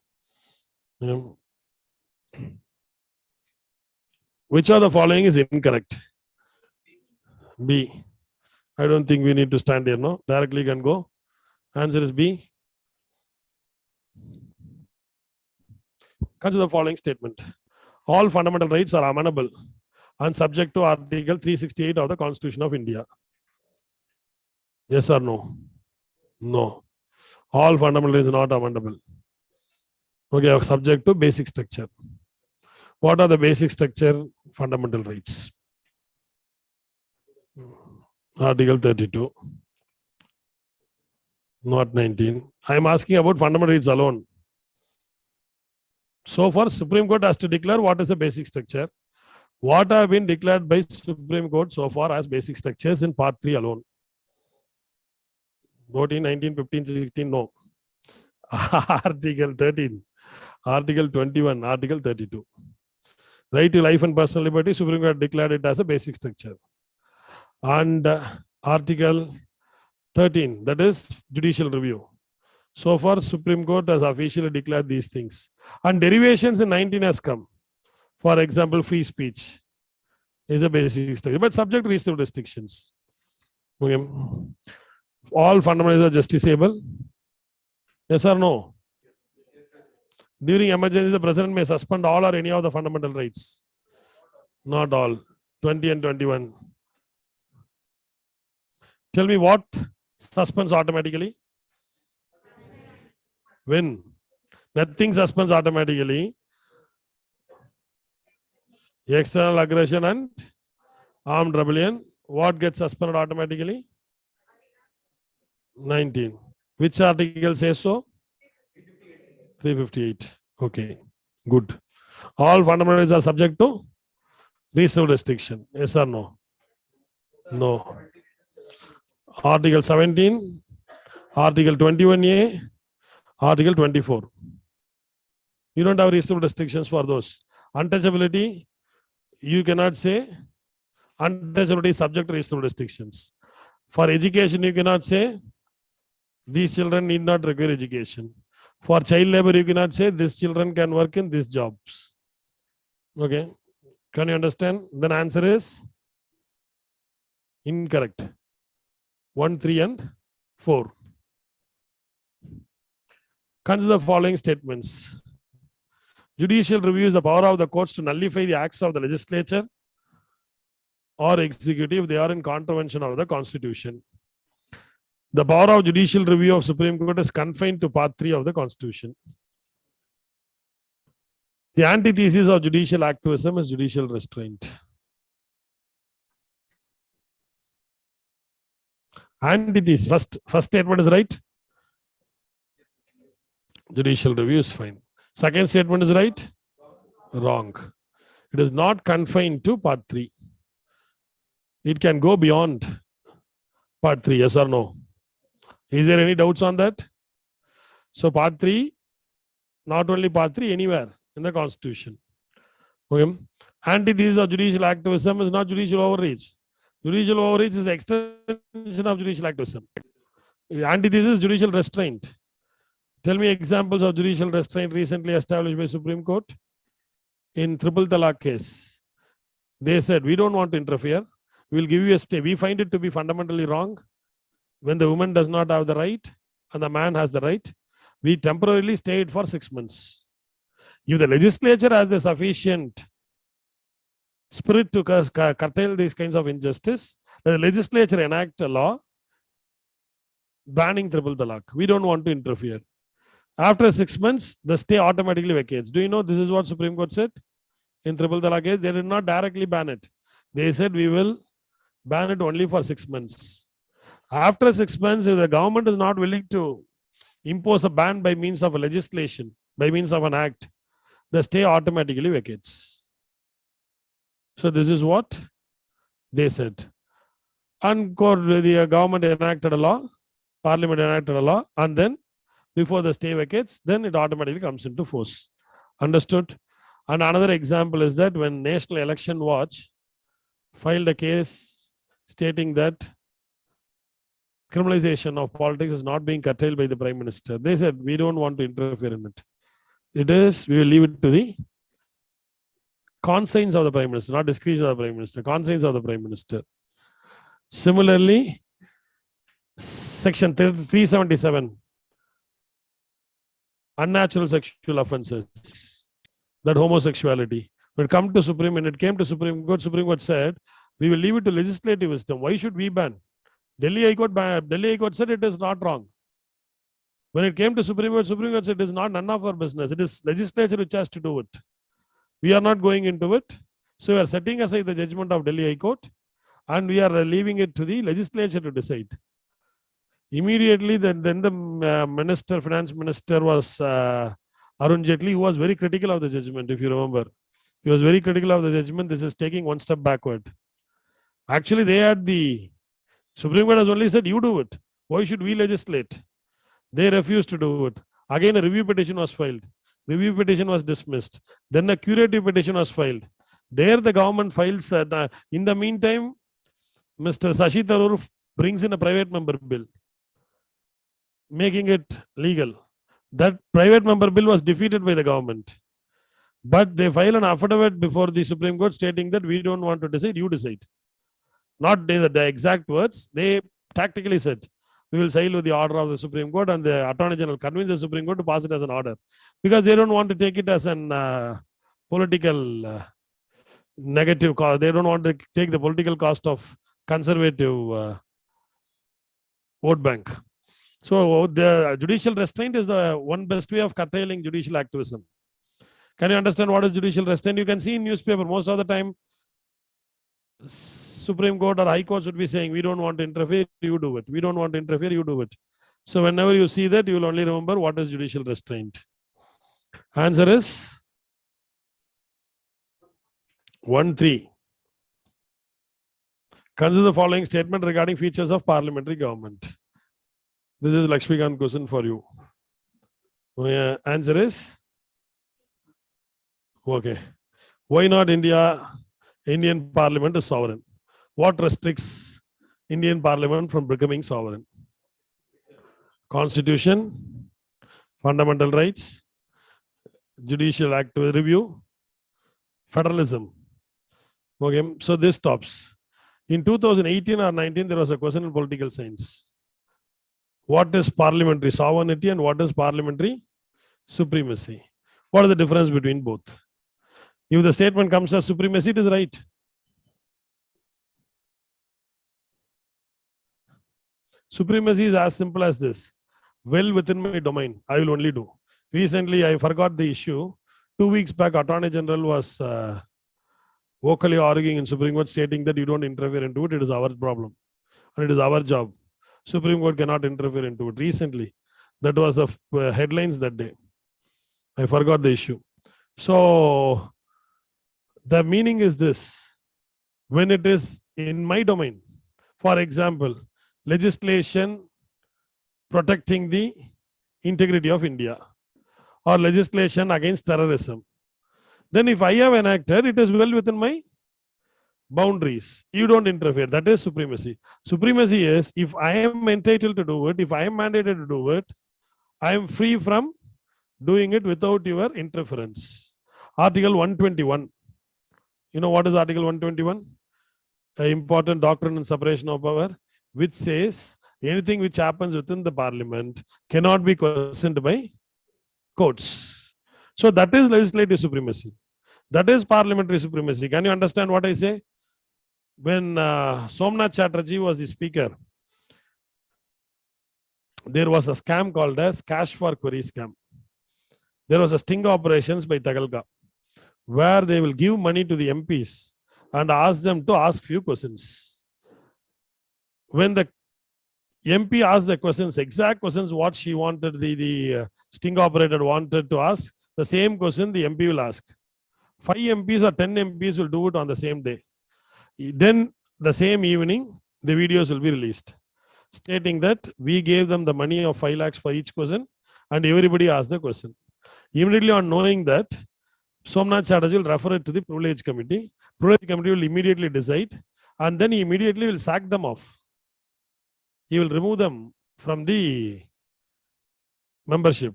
Which of the following is incorrect? B. I don't think we need to stand here, no? Directly can go. Answer is B. Consider the following statement. All fundamental rights are amendable and subject to Article 368 of the Constitution of India. Yes or no? No. All fundamental rights are not amendable. Okay, subject to basic structure. What are the basic structure fundamental rights? Article 32. Not 19. I am asking about fundamental rights alone. So far, Supreme Court has to declare what is the basic structure. What have been declared by Supreme Court so far as basic structures in Part 3 alone? 14, 19, 15, 16, no. Article 13, Article 21, Article 32. Right to life and personal liberty, Supreme Court declared it as a basic structure. And Article 13, that is judicial review. So far, Supreme Court has officially declared these things. And derivations in 19 has come. For example, free speech is a basic structure, but subject to reasonable restrictions. Okay. All fundamentals are justiciable. Yes or no? During emergency, the president may suspend all or any of the fundamental rights. Not all. 20 and 21. Tell me what suspends automatically? When? Nothing suspends automatically. External aggression and armed rebellion. What gets suspended automatically? 19. Which article says so? 358. Okay, good. All fundamentals are subject to reasonable restriction. Yes or no? No. Article 17, Article 21A, Article 24. You don't have reasonable restrictions for those. Untouchability, you cannot say untouchability is subject to reasonable restrictions. For education, you cannot say these children need not require education. For child labor, you cannot say these children can work in these jobs. Okay. Can you understand? Then answer is incorrect. 1, 3, and 4. Consider the following statements. Judicial review is the power of the courts to nullify the acts of the legislature or executive if they are in contravention of the Constitution. The power of judicial review of Supreme Court is confined to Part 3 of the Constitution. The antithesis of judicial activism is judicial restraint. Antithesis. First statement is right. Judicial review is fine. Second statement is right. Wrong. It is not confined to Part 3. It can go beyond Part 3. Yes or no? Is there any doubts on that? So Part 3, not only Part 3, anywhere in the Constitution. Okay. Antithesis of judicial activism is not judicial overreach. Judicial overreach is the extension of judicial activism. Antithesis is judicial restraint. Tell me examples of judicial restraint recently established by Supreme Court. In Triple Talaq case, they said, we don't want to interfere. We will give you a stay. We find it to be fundamentally wrong. When the woman does not have the right and the man has the right, we temporarily stay it for 6 months. If the legislature has the sufficient spirit to curtail these kinds of injustice, the legislature enact a law banning triple talaq. We don't want to interfere. After 6 months, the stay automatically vacates. Do you know this is what Supreme Court said? In triple talaq case, they did not directly ban it. They said we will ban it only for 6 months. After 6 months, if the government is not willing to impose a ban by means of a legislation, by means of an act, the stay automatically vacates. So this is what they said. And the government enacted a law, Parliament enacted a law, and then before the stay vacates, then it automatically comes into force. Understood? And another example is that when National Election Watch filed a case stating that criminalization of politics is not being curtailed by the Prime Minister, they said, we don't want to interfere in it. It is, we will leave it to the conscience of the Prime Minister, not discretion of the Prime Minister, conscience of the Prime Minister. Similarly, Section 377, unnatural sexual offences, that homosexuality. When it came to Supreme Court said, we will leave it to legislative wisdom. Why should we ban? Delhi High Court said it is not wrong. When it came to Supreme Court said it is not none of our business. It is legislature which has to do it. We are not going into it. So we are setting aside the judgment of Delhi High Court and we are leaving it to the legislature to decide. Immediately, then the finance minister was Arun Jaitley, who was very critical of the judgment, if you remember. He was very critical of the judgment. This is taking one step backward. Actually, they had the Supreme Court has only said, you do it. Why should we legislate? They refused to do it. Again, a review petition was filed. Review petition was dismissed. Then a curative petition was filed. There, the government files. In the meantime, Mr. Sashi Tharoor brings in a private member bill, making it legal. That private member bill was defeated by the government. But they file an affidavit before the Supreme Court stating that we don't want to decide, you decide. Not the exact words. They tactically said, we will side with the order of the Supreme Court, and the Attorney General convinced the Supreme Court to pass it as an order. Because they don't want to take it as an political negative cost. They don't want to take the political cost of conservative vote bank. So the judicial restraint is the one best way of curtailing judicial activism. Can you understand what is judicial restraint? You can see in newspaper most of the time, Supreme Court or High Court should be saying, we don't want to interfere, you do it. We don't want to interfere, you do it. So whenever you see that, you will only remember what is judicial restraint. Answer is 1-3. Consider the following statement regarding features of parliamentary government. This is Lakshmikant question for you. Answer is okay. Why not India? Indian Parliament is sovereign. What restricts Indian Parliament from becoming sovereign? Constitution, fundamental rights, judicial active review, federalism. Okay, so this stops. In 2018 or 19, there was a question in political science. What is parliamentary sovereignty and what is parliamentary supremacy? What is the difference between both? If the statement comes as supremacy, it is right. Supremacy is as simple as this. Well within my domain, I will only do. Recently, I forgot the issue. 2 weeks back, Attorney General was vocally arguing in Supreme Court, stating that you don't interfere into it. It is our problem. And it is our job. Supreme Court cannot interfere into it. Recently, that was the headlines that day. I forgot the issue. So, the meaning is this. When it is in my domain, for example, legislation protecting the integrity of India or legislation against terrorism, then if I have enacted, it is well within my boundaries. You don't interfere. That is supremacy. Supremacy is if I am entitled to do it, if I am mandated to do it, I am free from doing it without your interference. Article 121. You know what is Article 121? An important doctrine in separation of power, which says anything which happens within the parliament cannot be questioned by courts. So that is legislative supremacy. That is parliamentary supremacy. Can you understand what I say? When Somnath Chatterjee was the speaker, there was a scam called as cash for query scam. There was a sting operations by Tagalga, where they will give money to the MPs and ask them to ask few questions. When the MP asked the questions, exact questions what she wanted, the sting operator wanted to ask, the same question the MP will ask. 5 MPs or 10 MPs will do it on the same day. Then the same evening, the videos will be released, stating that we gave them the money of 5 lakhs for each question and everybody asked the question. Immediately on knowing that, Somnath Chatterjee will refer it to the Privilege Committee. Privilege Committee will immediately decide and then he immediately will sack them off. He will remove them from the membership.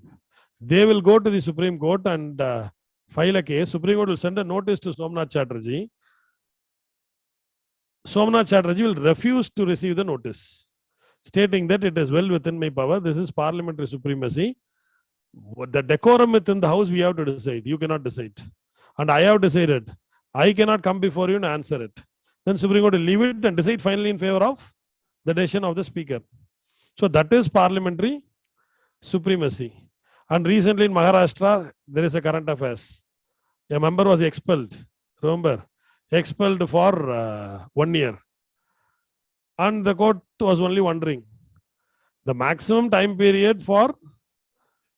They will go to the Supreme Court and file a case. Supreme Court will send a notice to Somnath Chatterjee. Somnath Chatterjee will refuse to receive the notice, stating that it is well within my power. This is parliamentary supremacy. The decorum within the house we have to decide. You cannot decide. And I have decided. I cannot come before you and answer it. Then Supreme Court will leave it and decide finally in favor of the decision of the speaker. So that is parliamentary supremacy. And recently in Maharashtra, there is a current affairs. A member was expelled. Remember? Expelled for 1 year. And the court was only wondering. The maximum time period for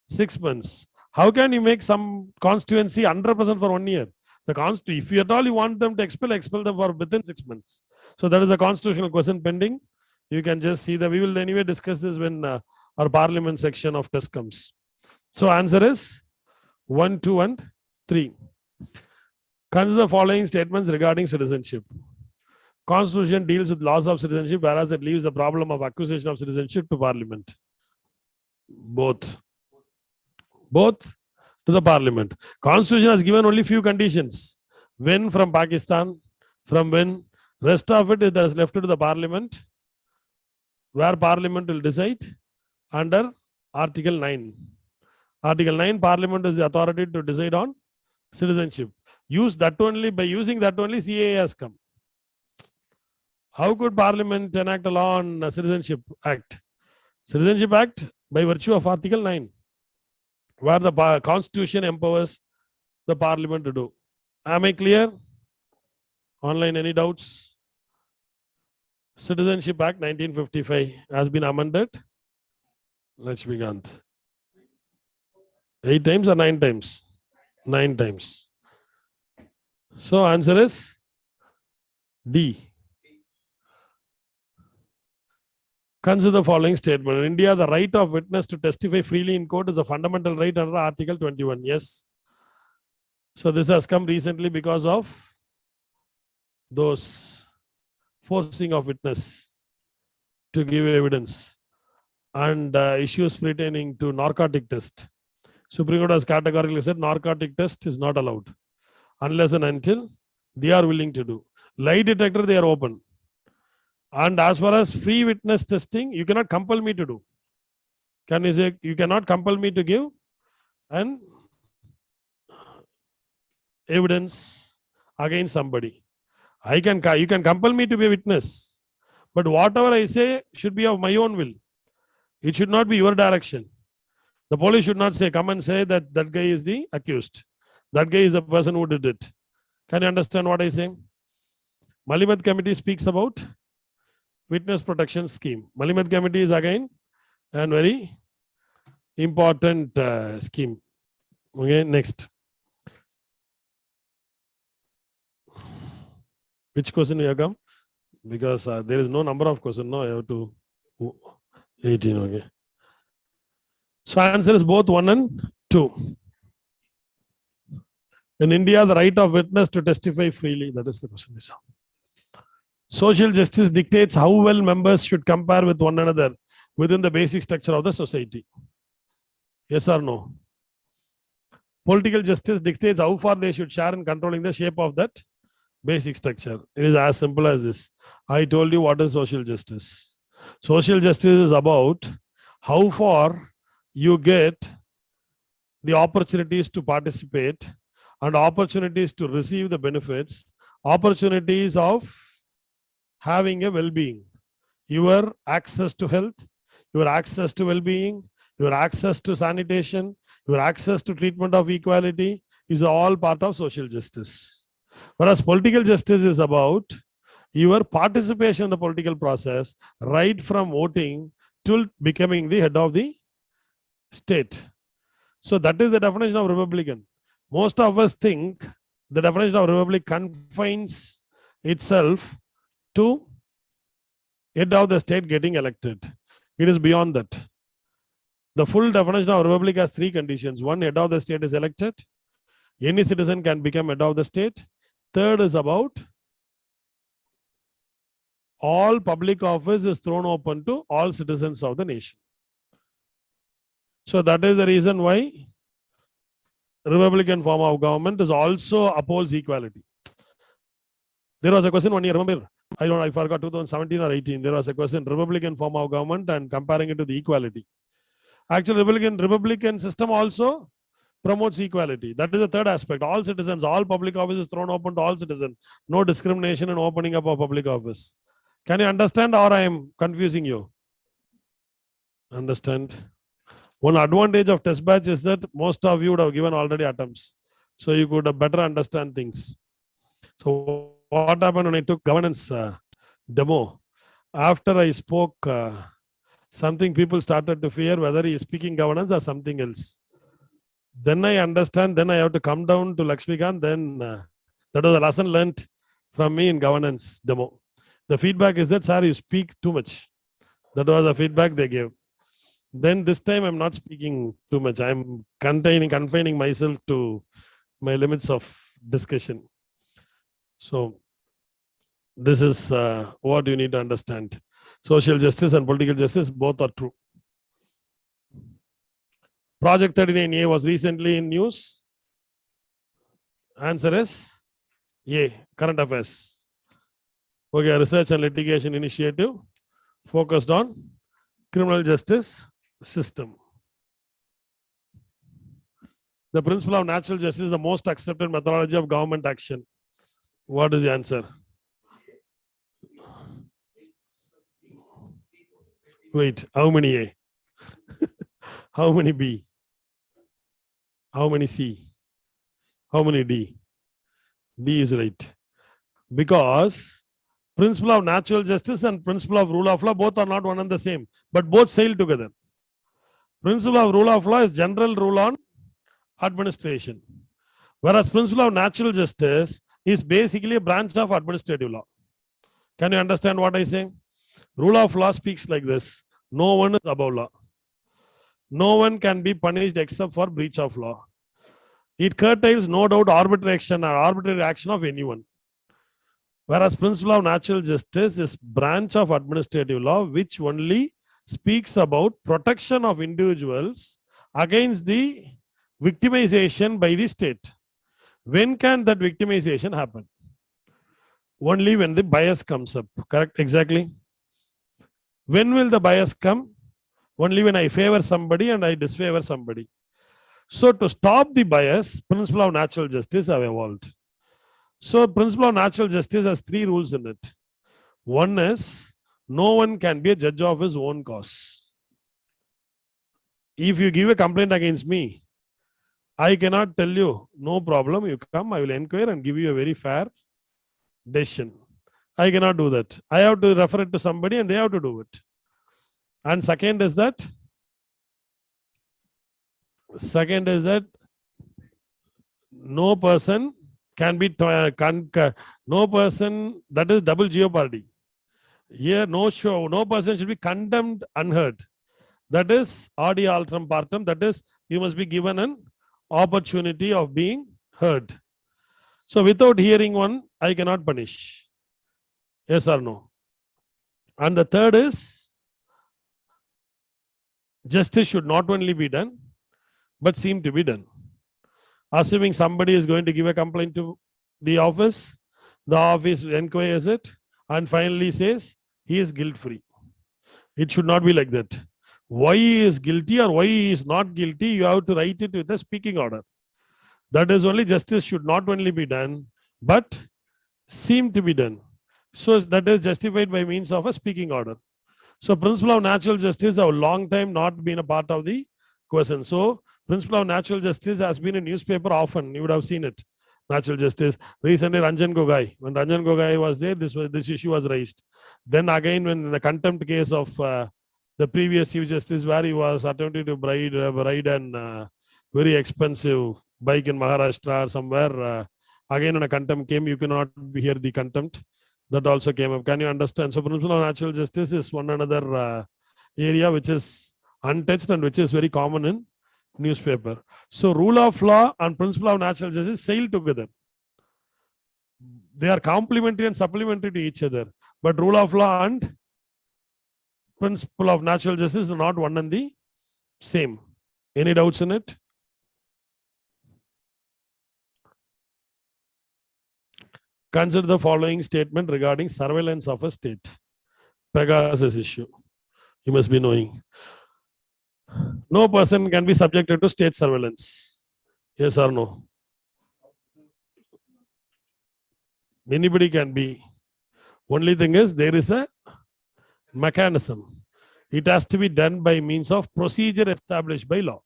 6 months. How can you make some constituency 100% for 1 year? If you at all you want them to expel them for within 6 months. So that is a constitutional question pending. You can just see that we will anyway discuss this when our parliament section of test comes. So answer is 1, 2, and 3. Consider the following statements regarding citizenship. Constitution deals with laws of citizenship, whereas it leaves the problem of acquisition of citizenship to parliament. Both to the parliament. Constitution has given only few conditions. When from Pakistan, from when, rest of it has left to the parliament, where parliament will decide under Article 9. Article 9, parliament is the authority to decide on citizenship. By using that only CAA has come. How could parliament enact a law on Citizenship Act? Citizenship Act by virtue of Article 9, where the Constitution empowers the parliament to do. Am I clear? Online, any doubts? Citizenship Act 1955 has been amended. Lakshmikant. 8 times or 9 times? 9 times. So answer is D. Consider the following statement. In India, the right of witness to testify freely in court is a fundamental right under Article 21. Yes. So this has come recently because of those forcing of witness to give evidence and issues pertaining to narcotic test. Supreme Court has categorically said narcotic test is not allowed unless and until they are willing to do. Lie detector, they are open. And as far as free witness testing, you cannot compel me to do. Can you say you cannot compel me to give an evidence against somebody? You can compel me to be a witness, but whatever I say should be of my own will. It should not be your direction. The police should not say, come and say that that guy is the accused. That guy is the person who did it. Can you understand what I say? Malimat Committee speaks about witness protection scheme. Malimat Committee is again a very important scheme. Okay, next. Which question you have come? Because there is no number of questions. No, I have to 18. Okay. So answer is both 1 and 2. In India, the right of witness to testify freely. That is the question. Social justice dictates how well members should compare with one another within the basic structure of the society. Yes or no? Political justice dictates how far they should share in controlling the shape of that basic structure. It is as simple as this. I told you what is social justice. Social justice is about how far you get the opportunities to participate and opportunities to receive the benefits, opportunities of having a well-being, your access to health, your access to well-being, your access to sanitation, your access to treatment of equality is all part of social justice. Whereas political justice is about your participation in the political process, right from voting till becoming the head of the state. So that is the definition of Republican. Most of us think the definition of Republic confines itself to head of the state getting elected. It is beyond that. The full definition of Republic has 3 conditions. 1, head of the state is elected. Any citizen can become head of the state. Third is about all public office is thrown open to all citizens of the nation. So that is the reason why Republican form of government is also upholds equality. There was a question 1 year, remember? I forgot 2017 or 18. There was a question, Republican form of government and comparing it to the equality. Actually, Republican system also promotes equality. That is the third aspect. All citizens, all public offices thrown open to all citizens. No discrimination in opening up a public office. Can you understand or I am confusing you? Understand? One advantage of test batch is that most of you would have given already attempts. So you could better understand things. So what happened when I took governance demo? After I spoke, something people started to fear whether he is speaking governance or something else. Then I understand, then I have to come down to Lakshmikant, then that was a lesson learned from me in governance demo. The feedback is that, sir, you speak too much. That was the feedback they gave. Then this time I'm not speaking too much. I'm confining myself to my limits of discussion. So this is what you need to understand. Social justice and political justice, both are true. Project 39A was recently in news. Answer is A, current affairs. Okay, research and litigation initiative focused on criminal justice system. The principle of natural justice is the most accepted methodology of government action. What is the answer? Wait, how many A? How many B? How many C? How many D? D is right. Because principle of natural justice and principle of rule of law both are not one and the same, but both sail together. Principle of rule of law is general rule on administration, whereas principle of natural justice is basically a branch of administrative law. Can you understand what I say? Rule of law speaks like this: no one is above law. No one can be punished except for breach of law. It curtails, no doubt, arbitrary action of anyone. Whereas principle of natural justice is branch of administrative law, which only speaks about protection of individuals against the victimization by the state. When can that victimization happen? Only when the bias comes up. Correct? Exactly. When will the bias come? Only when I favor somebody and I disfavor somebody. So to stop the bias, principle of natural justice have evolved. So principle of natural justice has 3 rules in it. One is, no one can be a judge of his own cause. If you give a complaint against me, I cannot tell you, no problem, you come, I will inquire and give you a very fair decision. I cannot do that. I have to refer it to somebody and they have to do it. And second is that no person can be, no person, that is double jeopardy. Here, no person should be condemned unheard. That is audi alteram partem, that is, you must be given an opportunity of being heard. So without hearing one, I cannot punish. Yes or no? And the third is, justice should not only be done, but seem to be done. Assuming somebody is going to give a complaint to the office inquires it and finally says he is guilt-free. It should not be like that. Why he is guilty or why he is not guilty, you have to write it with a speaking order. That is only justice should not only be done, but seem to be done. So that is justified by means of a speaking order. So principle of natural justice have a long time not been a part of the question. So principle of natural justice has been in newspaper often. You would have seen it. Natural justice. Recently, Ranjan Gogoi. When Ranjan Gogoi was there, this issue was raised. Then again, when the contempt case of the previous Chief Justice, where he was attempting to bride an very expensive bike in Maharashtra or somewhere, again when a contempt came, you cannot hear the contempt. That also came up. Can you understand? So principle of natural justice is one another area which is untouched and which is very common in newspaper. So rule of law and principle of natural justice sail together. They are complementary and supplementary to each other. But rule of law and principle of natural justice are not one and the same. Any doubts in it? Consider the following statement regarding surveillance of a state. Pegasus issue. You must be knowing. No person can be subjected to state surveillance. Yes or no? Anybody can be. Only thing is there is a mechanism. It has to be done by means of procedure established by law.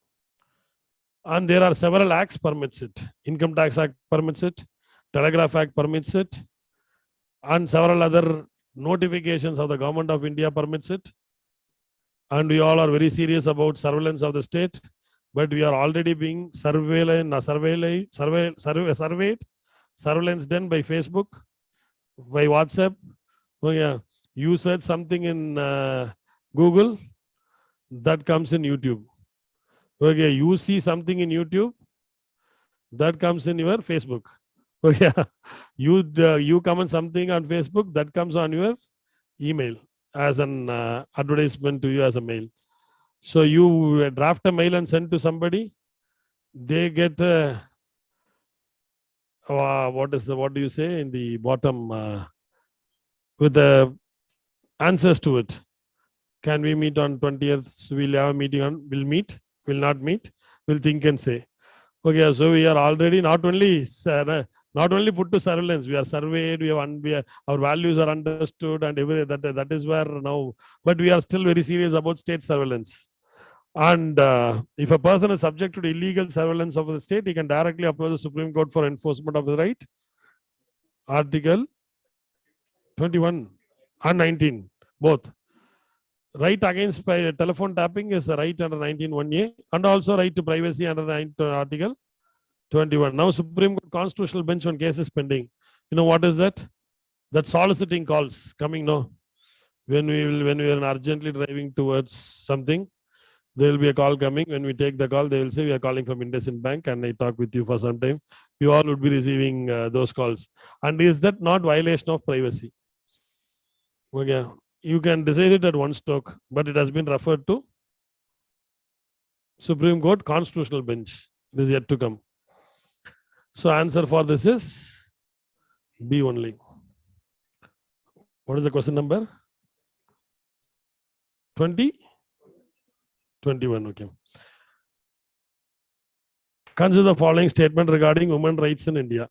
And there are several acts permits it. Income Tax Act permits it. Telegraph Act permits it. And several other notifications of the Government of India permits it. And we all are very serious about surveillance of the state. but we are already being surveillance done by Facebook, by WhatsApp. Oh yeah, you search something in Google, that comes in YouTube. Okay, you see something in YouTube, that comes in your Facebook. Oh yeah, you comment something on Facebook, that comes on your email as an advertisement to you as a mail. So you draft a mail and send to somebody, they get what do you say in the bottom with the answers to it. Can we meet on 20th? So we'll have a meeting on. We'll meet. Will not meet. We'll think and say. Okay, so we are already not only put to surveillance. We are surveyed. Our values are understood, and that is where now. But we are still very serious about state surveillance. And if a person is subject to illegal surveillance of the state, he can directly approach the Supreme Court for enforcement of the right. Article 21 and 19, both. Right against telephone tapping is a right under 19(1)(a), and also right to privacy under Article 21. Now, Supreme Court Constitutional Bench on cases pending. You know what is that? That soliciting calls coming now. When we are urgently driving towards something, there will be a call coming. When we take the call, they will say, we are calling from IndusInd Bank, and I talk with you for some time. You all would be receiving those calls. And is that not violation of privacy? Okay. You can decide it at one stroke, but it has been referred to Supreme Court Constitutional Bench. It is yet to come. So answer for this is B only. What is the question number? 20? 21, okay. Consider the following statement regarding women's rights in India.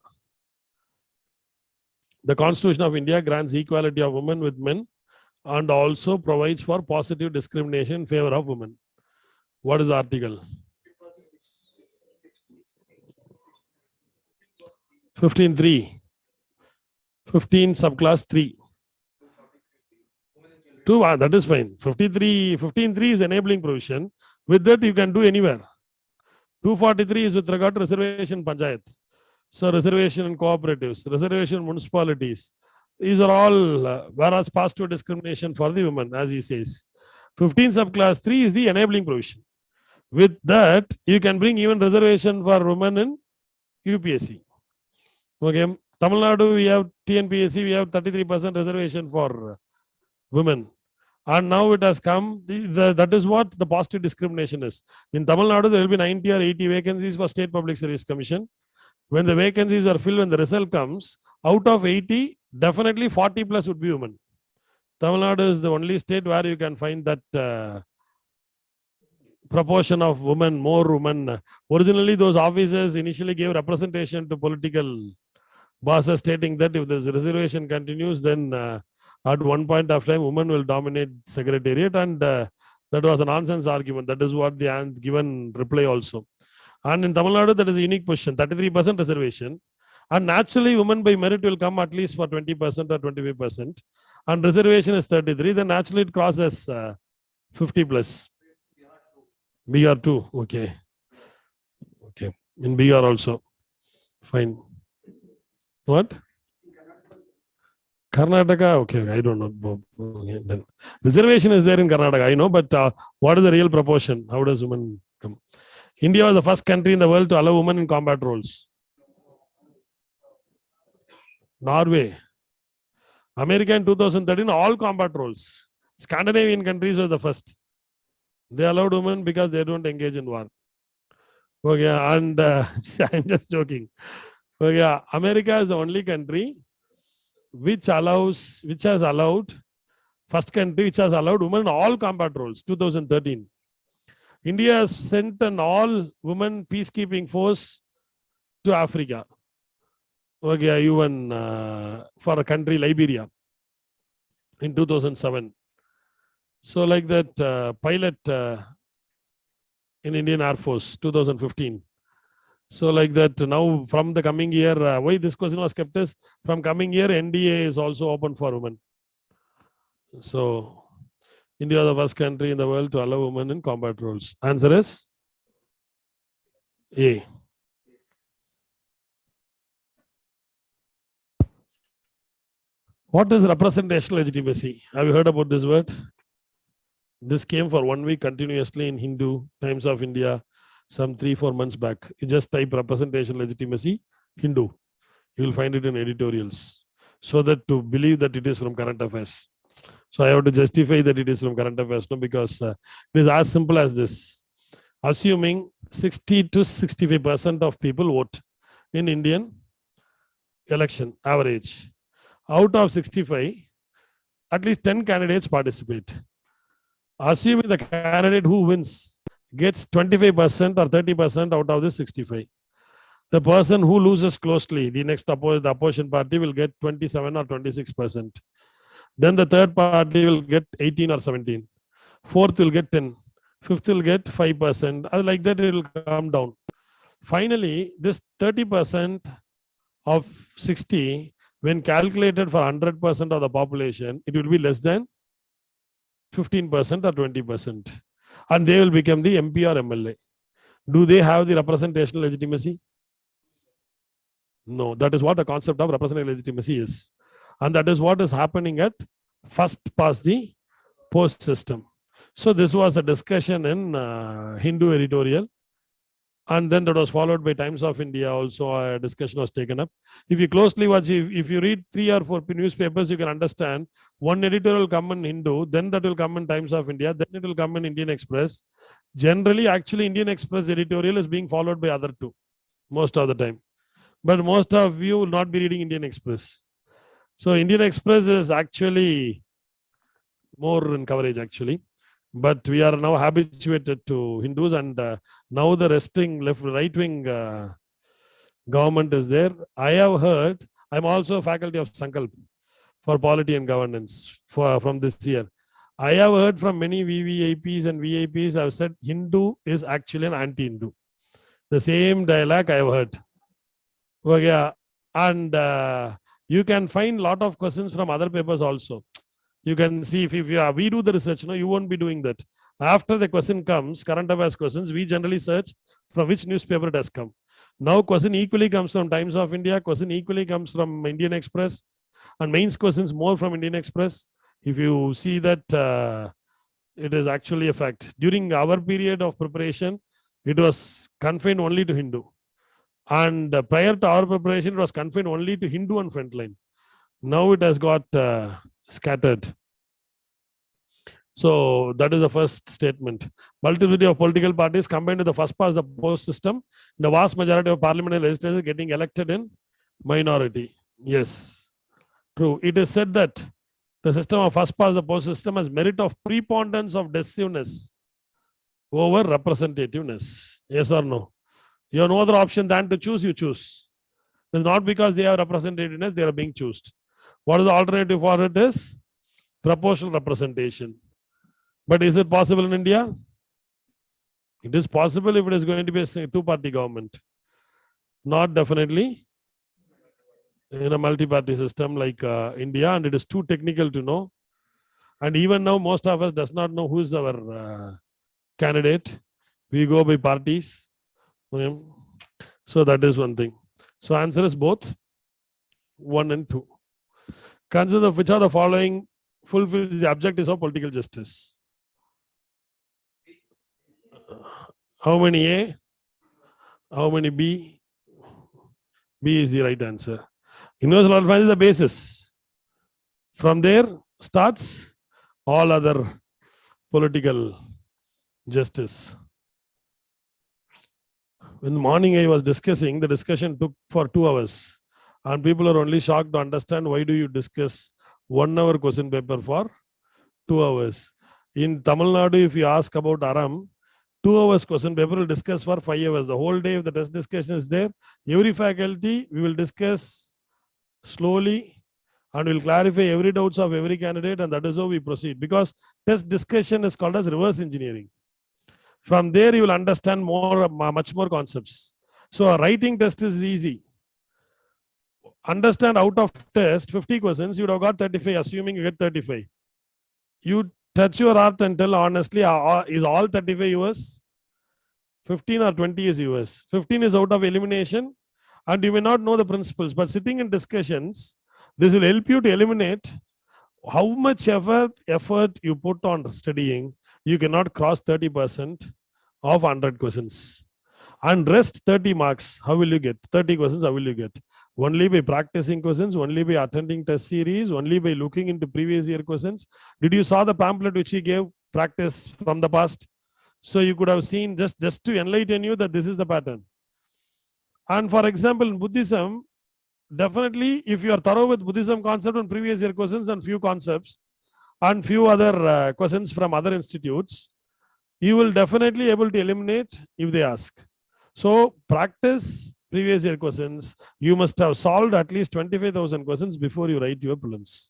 The Constitution of India grants equality of women with men and also provides for positive discrimination in favor of women. What is the article? 15(3). 15 subclass 3. 2, that is fine. 15(3) is enabling provision. With that, you can do anywhere. 243 is with regard to reservation panchayat. So reservation in cooperatives, reservation in municipalities. These are all whereas positive discrimination for the women, as he says. 15 subclass 3 is the enabling provision. With that, you can bring even reservation for women in UPSC. Okay, Tamil Nadu, we have TNPSC, we have 33% reservation for women. And now it has come, that is what the positive discrimination is. In Tamil Nadu, there will be 90 or 80 vacancies for State Public Service Commission. When the vacancies are filled, when the result comes, out of 80, definitely 40 plus would be women. Tamil Nadu is the only state where you can find that proportion of women, more women. Originally, those officers initially gave representation to political bosses, stating that if this reservation continues, then at one point of time, women will dominate secretariat, and that was a nonsense argument. That is what the given reply also. And in Tamil Nadu, that is a unique position, 33% reservation. And naturally, women by merit will come at least for 20% or 25%. And reservation is 33, then naturally it crosses 50 plus. BR 2, okay. Okay. In BR also. Fine. What? Karnataka, okay, I don't know. Okay, then. Reservation is there in Karnataka, I know, but what is the real proportion? How does women come? India was the first country in the world to allow women in combat roles. Norway. America in 2013, all combat roles. Scandinavian countries were the first. They allowed women because they don't engage in war. Okay, and I'm just joking. Okay, America is the only country which has allowed, first country which has allowed women in all combat roles, 2013. India has sent an all-women peacekeeping force to Africa. Okay, even for a country, Liberia, in 2007. So like that pilot in Indian Air Force, 2015. So like that now from the coming year, why this question was kept is, from coming year, NDA is also open for women. So India is the first country in the world to allow women in combat roles. Answer is A. What is representational legitimacy? Have you heard about this word? This came for 1 week continuously in Hindu, Times of India, some 3-4 months back. You just type representation legitimacy, Hindu. You will find it in editorials. So that to believe that it is from current affairs. So I have to justify that it is from current affairs, no, because it is as simple as this. Assuming 60 to 65% of people vote in Indian election, average. Out of 65, at least 10 candidates participate. Assuming the candidate who wins gets 25% or 30% out of the 65. The person who loses closely, the opposition party will get 27 or 26%. Then the third party will get 18 or 17. Fourth will get 10. Fifth will get 5%. Like that, it will come down. Finally, this 30% of 60, when calculated for 100% of the population, it will be less than 15% or 20%. And they will become the MP or MLA. Do they have the representational legitimacy? No, that is what the concept of representational legitimacy is. And that is what is happening at first past the post system. So this was a discussion in Hindu editorial. And then that was followed by Times of India. Also, a discussion was taken up. If you closely watch, if you read 3 or 4 newspapers, you can understand one editorial will come in Hindu, then that will come in Times of India, then it will come in Indian Express. Generally, actually, Indian Express editorial is being followed by other two most of the time. But most of you will not be reading Indian Express. So Indian Express is actually more in coverage actually. But we are now habituated to Hindus, and now the right-wing government is there. I have heard, I'm also a faculty of Sankalp for Polity and Governance from this year. I have heard from many VVIPs and VIPs have said Hindu is actually an anti-Hindu. The same dialogue I have heard. Okay. And you can find a lot of questions from other papers also. You can see if we do the research, no, you won't be doing that. After the question comes, current affairs questions, we generally search from which newspaper it has come. Now question equally comes from Times of India, question equally comes from Indian Express, and mains questions more from Indian Express. If you see that it is actually a fact. During our period of preparation, it was confined only to Hindu. And prior to our preparation, it was confined only to Hindu and Frontline. Now it has got scattered. So that is the first statement. Multiplicity of political parties combined with the first past the post system, the vast majority of parliamentary legislators getting elected in minority. Yes, true. It is said that the system of first past the post system has merit of preponderance of decisiveness over representativeness. Yes or no? You have no other option than to choose, you choose. It's not because they have representativeness, they are being chosen. What is the alternative for it is proportional representation. But is it possible in India? It is possible if it is going to be a two-party government. Not definitely in a multi-party system like India, and it is too technical to know. And even now, most of us does not know who is our candidate. We go by parties. So that is one thing. So answer is both 1 and 2. Consider which of the following fulfills the objectives of political justice. How many A? How many B? B is the right answer. Universal advantage is the basis. From there starts all other political justice. In the morning I was discussing, the discussion took for 2 hours. And people are only shocked to understand why do you discuss 1 hour question paper for 2 hours. In Tamil Nadu, if you ask about Aram, 2 hours question paper will discuss for 5 hours. The whole day if the test discussion is there, every faculty we will discuss slowly and will clarify every doubts of every candidate, and that is how we proceed. Because test discussion is called as reverse engineering. From there you will understand much more concepts. So a writing test is easy. Understand out of test 50 questions, you would have got 35, assuming you get 35. You touch your heart and tell honestly, is all 35 yours? 15 or 20 is US. 15 is out of elimination, and you may not know the principles, but sitting in discussions, this will help you to eliminate how much effort you put on studying. You cannot cross 30% of 100 questions. And rest 30 marks, how will you get? 30 questions, how will you get? Only by practicing questions, only by attending test series, only by looking into previous year questions. Did you saw the pamphlet which he gave, practice from the past? So you could have seen, just to enlighten you that this is the pattern. And for example, in Buddhism, definitely if you are thorough with Buddhism concept and previous year questions and few concepts and few other questions from other institutes, you will definitely able to eliminate if they ask. So practice previous year questions. You must have solved at least 25,000 questions before you write your prelims.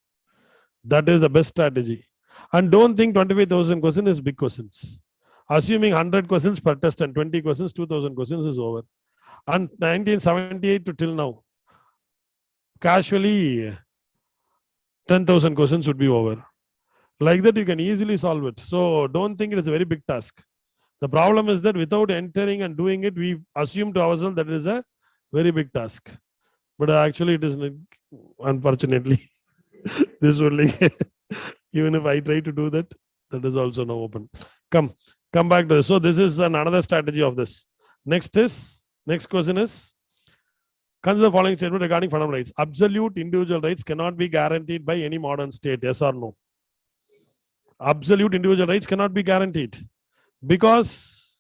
That is the best strategy. And don't think 25,000 questions is big questions. Assuming 100 questions per test and 20 questions, 2,000 questions is over. And 1978 to till now, casually 10,000 questions would be over. Like that, you can easily solve it. So don't think it is a very big task. The problem is that without entering and doing it, we assume to ourselves that it is a very big task. But actually, it is not, unfortunately. This only, even if I try to do that, that is also now open. Come back to this. So this is another strategy of this. Next question is, consider the following statement regarding fundamental rights. Absolute individual rights cannot be guaranteed by any modern state. Yes or no? Absolute individual rights cannot be guaranteed. Because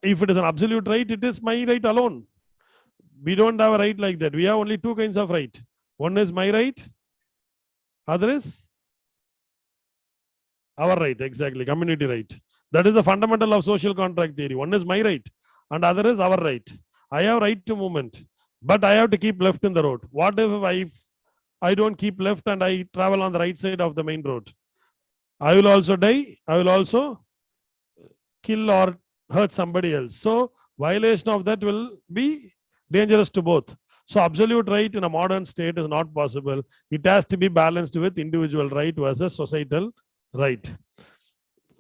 if it is an absolute right, it is my right alone. We don't have a right like that. We have only two kinds of right. One is my right, other is our right, exactly, community right. That is the fundamental of social contract theory. One is my right and other is our right. I have right to movement, but I have to keep left in the road. What if I don't keep left and I travel on the right side of the main road? I will also die. I will also kill or hurt somebody else. So violation of that will be dangerous to both. So absolute right in a modern state is not possible. It has to be balanced with individual right versus societal right.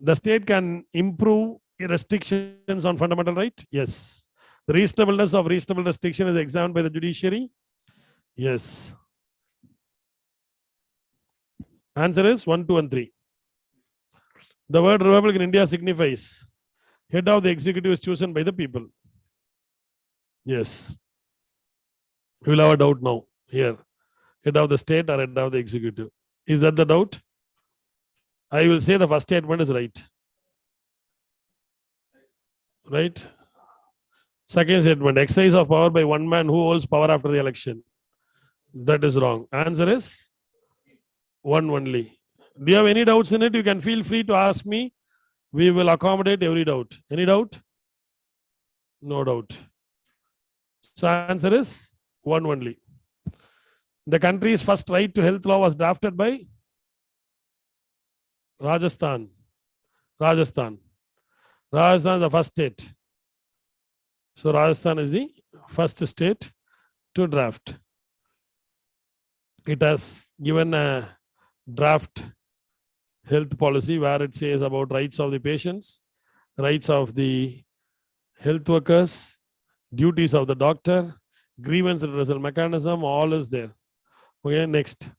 The state can improve restrictions on fundamental right. Yes. The reasonableness of reasonable restriction is examined by the judiciary. Yes. Answer is 1, 2, and 3. The word republic in India signifies head of the executive is chosen by the people. Yes. We will have a doubt now here. Head of the state or head of the executive. Is that the doubt? I will say the first statement is right. Right? Second statement, exercise of power by one man who holds power after the election. That is wrong. Answer is 1 only. Do you have any doubts in it? You can feel free to ask me. We will accommodate every doubt. Any doubt? No doubt. So answer is 1 only. The country's first right to health law was drafted by Rajasthan. Rajasthan is the first state. So Rajasthan is the first state to draft. It has given a draft health policy where it says about rights of the patients, rights of the health workers, duties of the doctor, grievance redressal mechanism, all is there. Okay, next.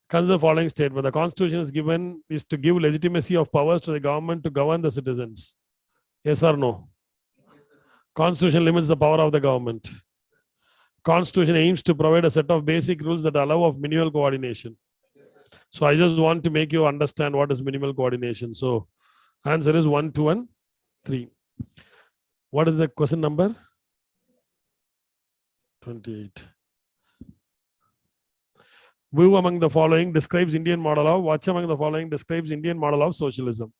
Consider the following statement. The constitution is to give legitimacy of powers to the government to govern the citizens. Yes or no? Constitution limits the power of the government. Constitution aims to provide a set of basic rules that allow of minimal coordination. So I just want to make you understand what is minimal coordination. So answer is 1, 2, and 3. What is the question number? 28. Who among the following describes Indian model of, which among the following describes Indian model of socialism?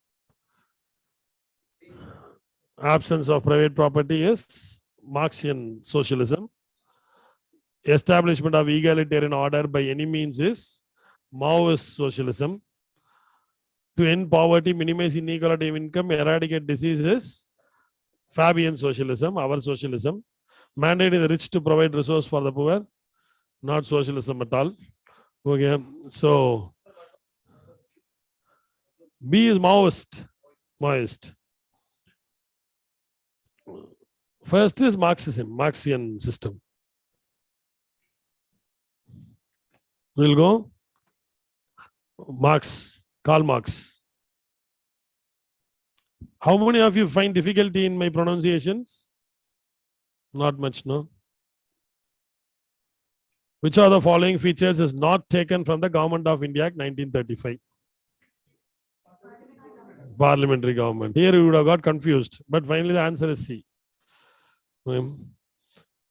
Absence of private property is Marxian socialism. Establishment of egalitarian order by any means is Maoist socialism. To end poverty, minimize inequality of income, eradicate diseases, Fabian socialism, our socialism. Mandating the rich to provide resource for the poor, not socialism at all. Okay, so B is Maoist. First is Marxism, Marxian system. We'll go Marx, Karl Marx. How many of you find difficulty in my pronunciations? Not much, no? Which of the following features is not taken from the Government of India Act 1935? Parliamentary government. Here you would have got confused, but finally the answer is C.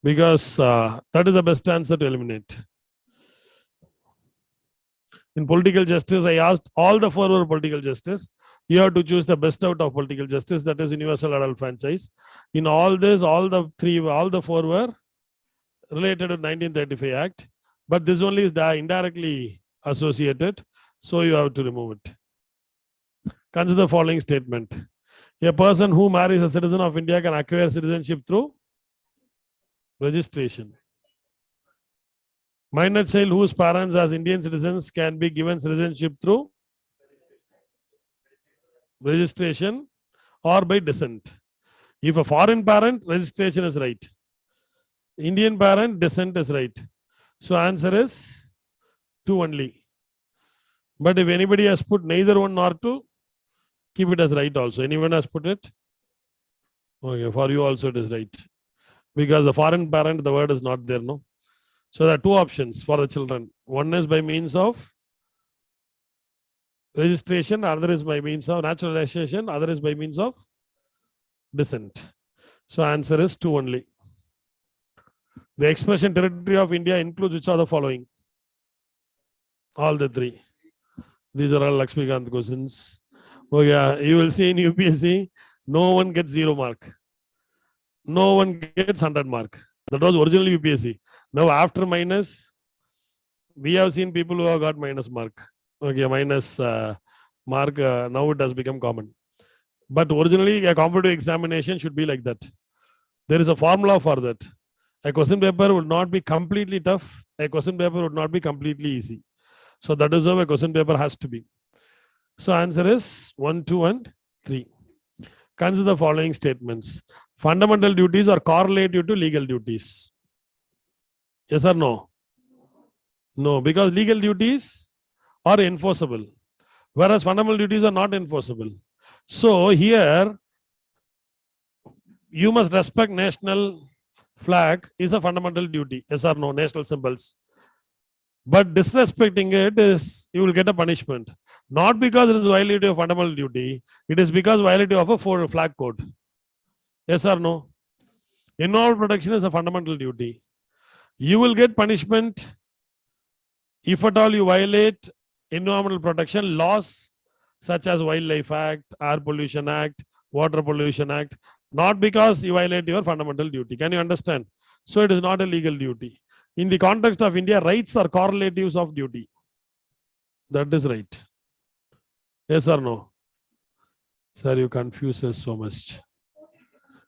Because that is the best answer to eliminate. In political justice, I asked all the four were political justice. You have to choose the best out of political justice, that is universal adult franchise. In all this, all the four were related to 1935 Act, but this only is indirectly associated, so you have to remove it. Consider the following statement. A person who marries a citizen of India can acquire citizenship through registration. Minor child whose parents as Indian citizens can be given citizenship through registration or by descent. If a foreign parent, registration is right. Indian parent, descent is right. So answer is 2 only. But if anybody has put neither 1 nor 2, keep it as right also. Anyone has put it? Okay, for you also it is right. Because the foreign parent, the word is not there, no? So there are 2 options for the children. One is by means of registration, other is by means of naturalization, other is by means of descent. So answer is 2 only. The expression territory of India includes which of the following? All the 3. These are all Lakshmikant questions. Oh yeah, you will see in UPSC, no one gets 0 mark. No one gets 100 mark. That was originally UPSC. Now after minus, we have seen people who have got minus mark. Okay, minus mark, now it has become common. But originally a competitive examination should be like that. There is a formula for that. A question paper would not be completely tough. A question paper would not be completely easy. So that is how a question paper has to be. So answer is 1, 2, and 3. Consider the following statements. Fundamental duties are correlative to legal duties. Yes or no? No, because legal duties are enforceable, whereas fundamental duties are not enforceable. So here, you must respect national flag is a fundamental duty. Yes or no? National symbols. But disrespecting it is, you will get a punishment. Not because it is violative of fundamental duty, it is because violative of a flag code. Yes or no? Environmental protection is a fundamental duty. You will get punishment if at all you violate environmental protection laws such as Wildlife Act, Air Pollution Act, Water Pollution Act, not because you violate your fundamental duty. Can you understand? So it is not a legal duty. In the context of India, rights are correlatives of duty. That is right. Yes or no? Sir, you confuse us so much.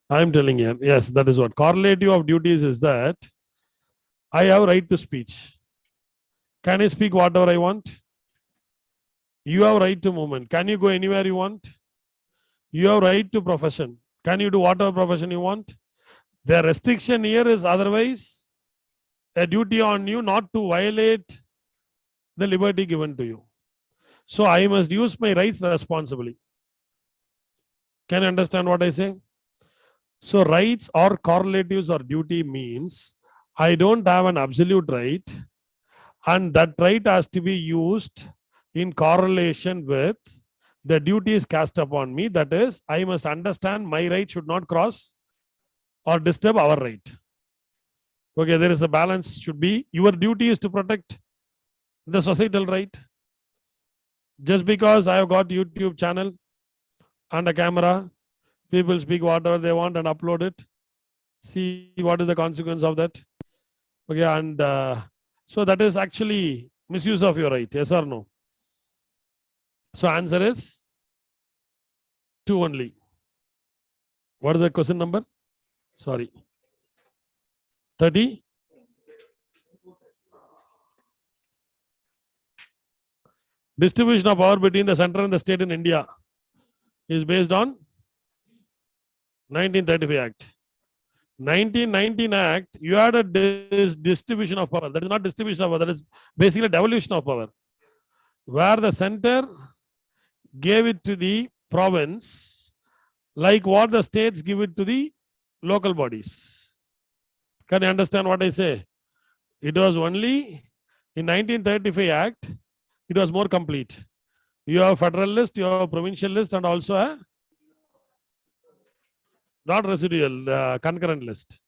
I am telling you, yes, that is what. Correlative of duties is that I have right to speech. Can I speak whatever I want? You have right to movement. Can you go anywhere you want? You have right to profession. Can you do whatever profession you want? The restriction here is otherwise a duty on you not to violate the liberty given to you. So I must use my rights responsibly. Can you understand what I say? So rights or correlatives or duty means I don't have an absolute right, and that right has to be used in correlation with the duty is cast upon me. That is, I must understand my right should not cross or disturb our right. Okay, there is a balance, should be. Your duty is to protect the societal right. Just because I have got YouTube channel and a camera, people speak whatever they want and upload it. See what is the consequence of that. Okay, and so that is actually misuse of your right. Yes or no? So answer is 2 only. What is the question number? Sorry. 30? Distribution of power between the center and the state in India is based on 1935 Act. 1919 Act, you had a distribution of power. That is not distribution of power, that is basically devolution of power, where the center gave it to the province, like what the states give it to the local bodies. Can you understand what I say? It was only in 1935 Act, it was more complete. You have federalist, you have provincialist, and also a not residual, concurrent list.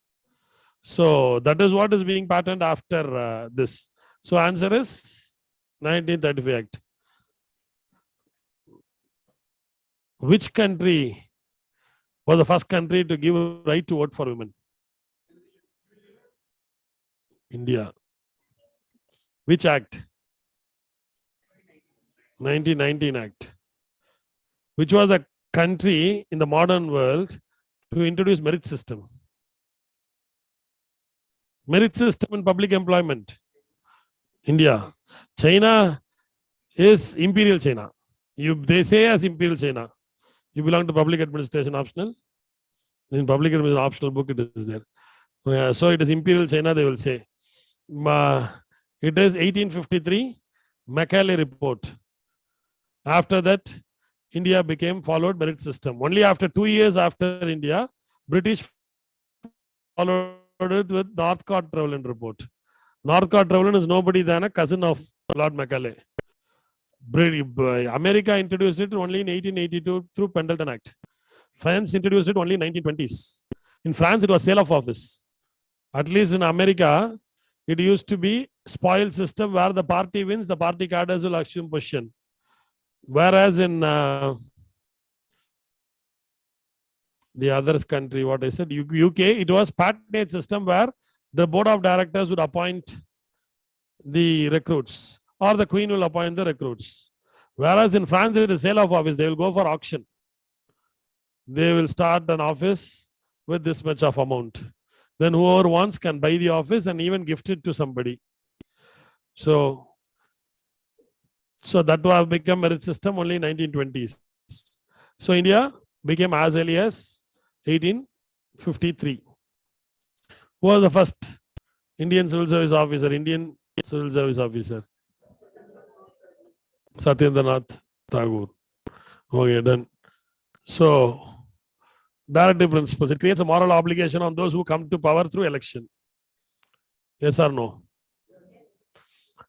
So that is what is being patterned after this. So answer is 1935 Act. Which country was the first country to give right to vote for women? India. Which act? 1919 Act. Which was a country in the modern world to introduce merit system? Merit system in public employment. India. China is imperial China. They say as imperial China. You belong to public administration optional. In public administration optional book it is there. So it is imperial China, they will say. It is 1853 Macaulay report. After that, India became followed merit system. Only after 2 years after India, British followed it with Northcote-Trevelyan report. Northcote-Trevelyan is nobody than a cousin of Lord Macaulay. America introduced it only in 1882 through Pendleton Act. France introduced it only in 1920s. In France, it was sale of office. At least in America, it used to be spoil system where the party wins, the party cadres will assume position. Whereas in the other country, what I said, UK, it was patronage system where the board of directors would appoint the recruits or the queen will appoint the recruits. Whereas in France, it is sale of office. They will go for auction. They will start an office with this much of amount. Then whoever wants can buy the office and even gift it to somebody. So that will become merit system only in 1920s. So India became as early as 1853. Who was the first Indian civil service officer? Indian civil service officer. Satyendranath Tagore. Okay, done. So, directive principles. It creates a moral obligation on those who come to power through election. Yes or no?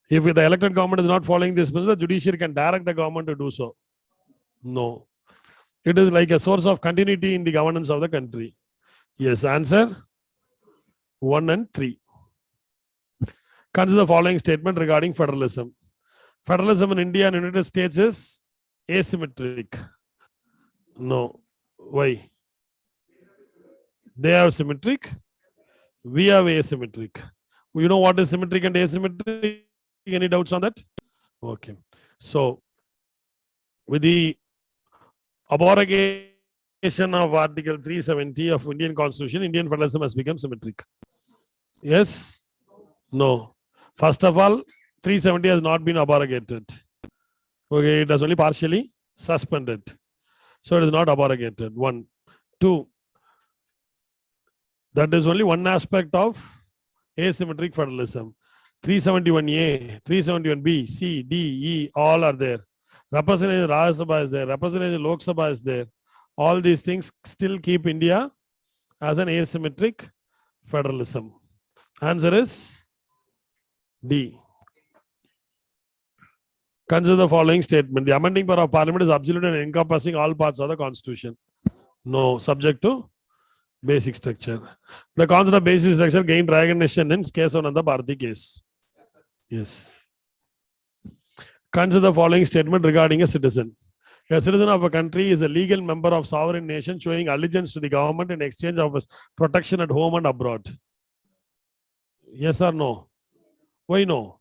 If the elected government is not following this principle, the judiciary can direct the government to do so. No. It is like a source of continuity in the governance of the country. Yes, answer 1 and 3. Consider the following statement regarding federalism. Federalism in India and United States is asymmetric. No. Why? They have symmetric. We have asymmetric. You know what is symmetric and asymmetric? Any doubts on that? Okay. So, with the abrogation of Article 370 of Indian Constitution, Indian federalism has become symmetric. Yes? No. First of all, 370 has not been abrogated. Okay, it has only partially suspended. So it is not abrogated. 1. 2. That is only one aspect of asymmetric federalism. 371A, 371B, C, D, E, all are there. Representation Rajya Sabha is there. Representation Lok Sabha is there. All these things still keep India as an asymmetric federalism. Answer is D. Consider the following statement. The amending power of Parliament is absolute and encompassing all parts of the Constitution. No, subject to basic structure. The concept of basic structure gained recognition in Kesavananda Bharati case. Yes. Consider the following statement regarding a citizen. A citizen of a country is a legal member of sovereign nation showing allegiance to the government in exchange of protection at home and abroad. Yes or no? Why no?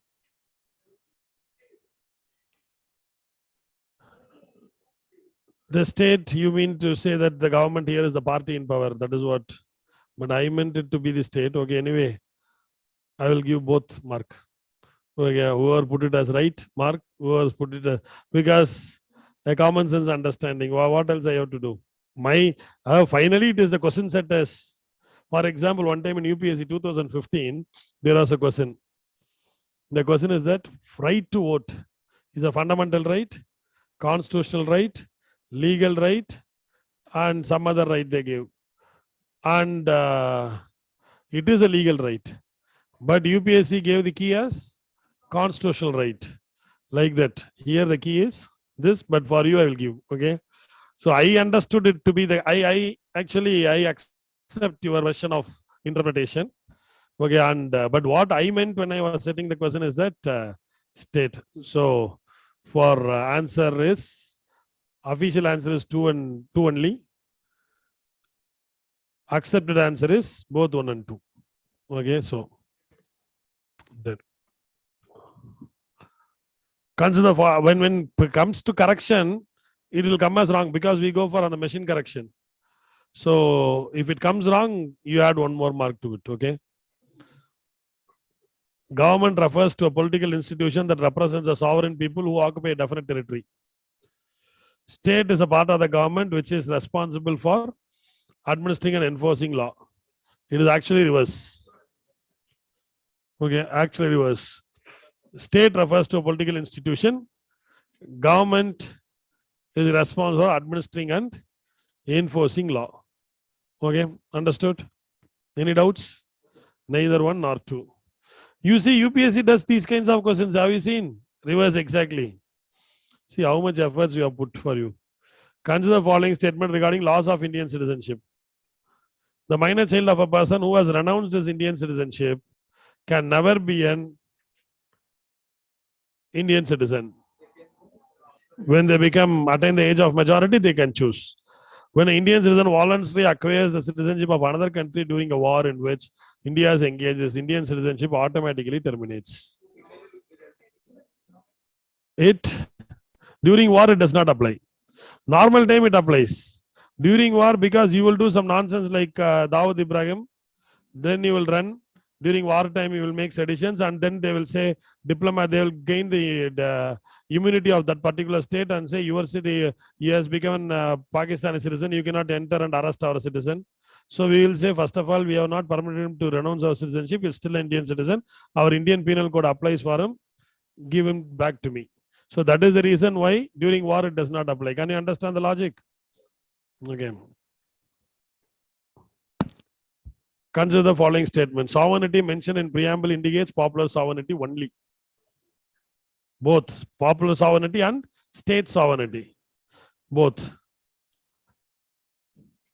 The state, you mean to say that the government here is the party in power. That is what. But I meant it to be the state. Okay, anyway, I will give both mark. Okay, whoever put it as right, mark. Whoever put it as, because a common sense understanding. What else I have to do? Finally, it is the question set as For example, one time in UPSC 2015, there was a question. The question is that right to vote is a fundamental right, constitutional right, legal right, and some other right they gave. And it is a legal right. But UPSC gave the key as constitutional right. Like that. Here the key is this, but for you I will give. Okay. So I understood it to be I accept your version of interpretation. Okay, and but what I meant when I was setting the question is that state. So for answer is official answer is 2 and 2 only. Accepted answer is both 1 and 2. Okay, so that. Consider for when it comes to correction, it will come as wrong because we go for on the machine correction. So if it comes wrong, you add 1 more mark to it. Okay. Government refers to a political institution that represents the sovereign people who occupy a definite territory. State is a part of the government which is responsible for administering and enforcing law. It is actually reverse. Okay, actually reverse. State refers to a political institution. Government is responsible for administering and enforcing law. Okay, understood? Any doubts? Neither 1 nor 2. You see, UPSC does these kinds of questions. Have you seen? Reverse exactly. See how much efforts we have put for you. Consider the following statement regarding laws of Indian citizenship. The minor child of a person who has renounced his Indian citizenship can never be an Indian citizen. When they attain the age of majority, they can choose. When an Indian citizen voluntarily acquires the citizenship of another country during a war in which India is engaged, this Indian citizenship automatically terminates. During war, it does not apply. Normal time, it applies. During war, because you will do some nonsense like Dawood Ibrahim, then you will run. During war time, you will make seditions, and then they will say, they will gain the immunity of that particular state and say, your city, he has become a Pakistani citizen, you cannot enter and arrest our citizen. So we will say, first of all, we have not permitted him to renounce our citizenship, he is still an Indian citizen. Our Indian penal code applies for him, give him back to me. So that is the reason why during war it does not apply. Can you understand the logic? Okay. Consider the following statement. Sovereignty mentioned in preamble indicates popular sovereignty only. Both popular sovereignty and state sovereignty. Both.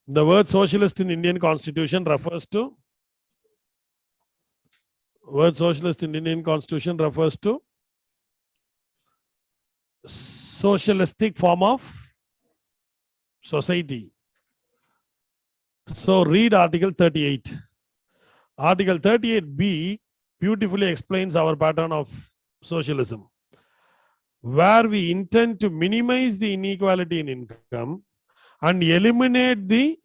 The word socialist in Indian Constitution refers to socialistic form of society. So read Article 38. Article 38B beautifully explains our pattern of socialism, where we intend to minimize the inequality in income and eliminate the,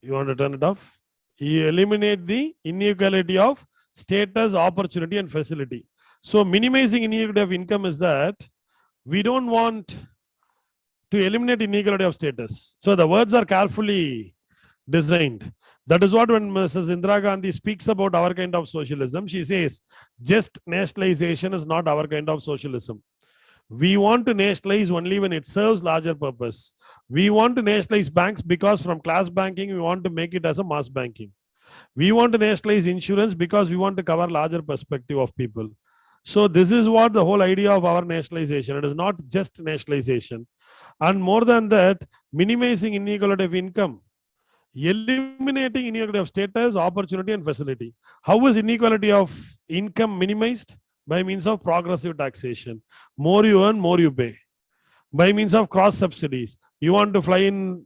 you want to turn it off? You eliminate the inequality of status, opportunity, and facility. So minimizing inequality of income is that we don't want to eliminate inequality of status. So the words are carefully designed. That is what when Mrs. Indira Gandhi speaks about our kind of socialism, she says, just nationalization is not our kind of socialism. We want to nationalize only when it serves larger purpose. We want to nationalize banks because from class banking, we want to make it as a mass banking. We want to nationalize insurance because we want to cover larger perspective of people. So this is what the whole idea of our nationalization. It is not just nationalization. And more than that, minimizing inequality of income, eliminating inequality of status, opportunity, and facility. How is inequality of income minimized? By means of progressive taxation. More you earn, more you pay. By means of cross subsidies. You want to fly in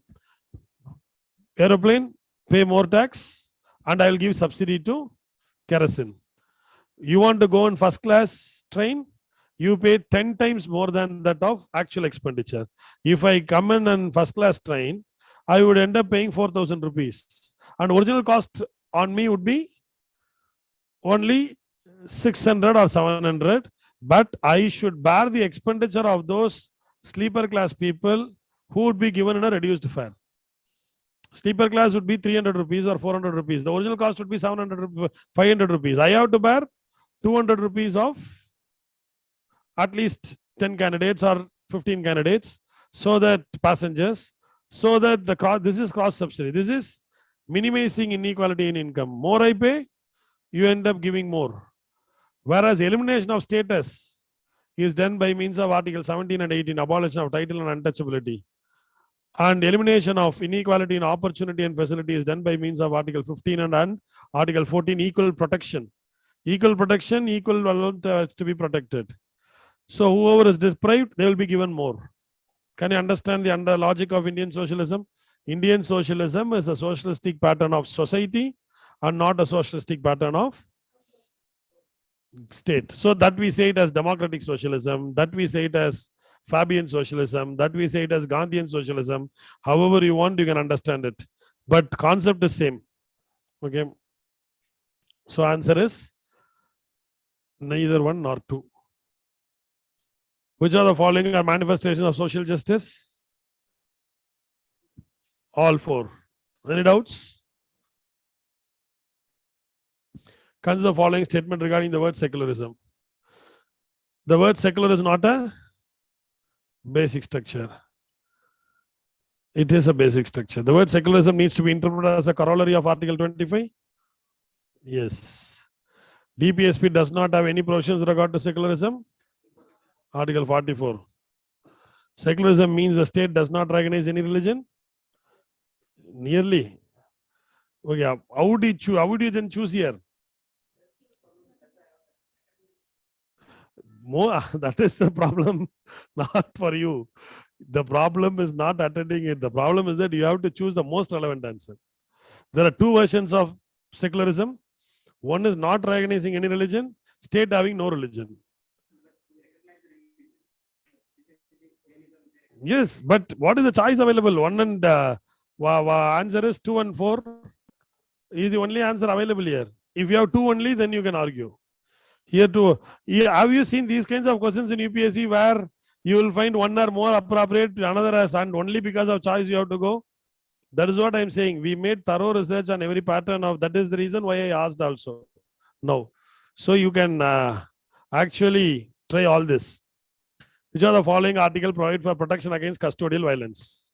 aeroplane, pay more tax, and I will give subsidy to kerosene. You want to go in first class train, you pay 10 times more than that of actual expenditure. If I come in first class train, I would end up paying 4,000 rupees. And original cost on me would be only 600 or 700. But I should bear the expenditure of those sleeper class people who would be given in a reduced fare. Sleeper class would be 300 rupees or 400 rupees. The original cost would be 700, 500 rupees. I have to bear 200 rupees of at least 10 candidates or 15 candidates, so that passengers, so that this is cross subsidy. This is minimizing inequality in income. More I pay, you end up giving more. Whereas elimination of status is done by means of Article 17 and 18, abolition of title and untouchability. And elimination of inequality in opportunity and facility is done by means of Article 15 and Article 14, equal protection. Equal protection, equal to be protected. So whoever is deprived, they will be given more. Can you understand the logic of Indian socialism? Indian socialism is a socialistic pattern of society and not a socialistic pattern of state. So that we say it as democratic socialism, that we say it as Fabian socialism, that we say it as Gandhian socialism. However you want, you can understand it. But concept is same. Okay. So answer is neither one nor two. Which of the following are manifestations of social justice? All four. Any doubts? Consider the following statement regarding the word secularism. The word secular is not a basic structure. It is a basic structure. The word secularism needs to be interpreted as a corollary of Article 25. Yes. DPSP does not have any provisions with regard to secularism. Article 44. Secularism means the state does not recognize any religion. Nearly. Okay. How would you then choose here? More, that is the problem, not for you. The problem is not attending it. The problem is that you have to choose the most relevant answer. There are two versions of secularism. One is not recognizing any religion, state having no religion. Yes, but what is the choice available? One and answer is 2 and 4 is the only answer available here. If you have 2 only, then you can argue. Here too, have you seen these kinds of questions in UPSC where you will find one or more appropriate, another as, and only because of choice you have to go? That is what I am saying. We made thorough research on every pattern of, that is the reason why I asked also. No. So you can actually try all this. Which are the following article provide for protection against custodial violence?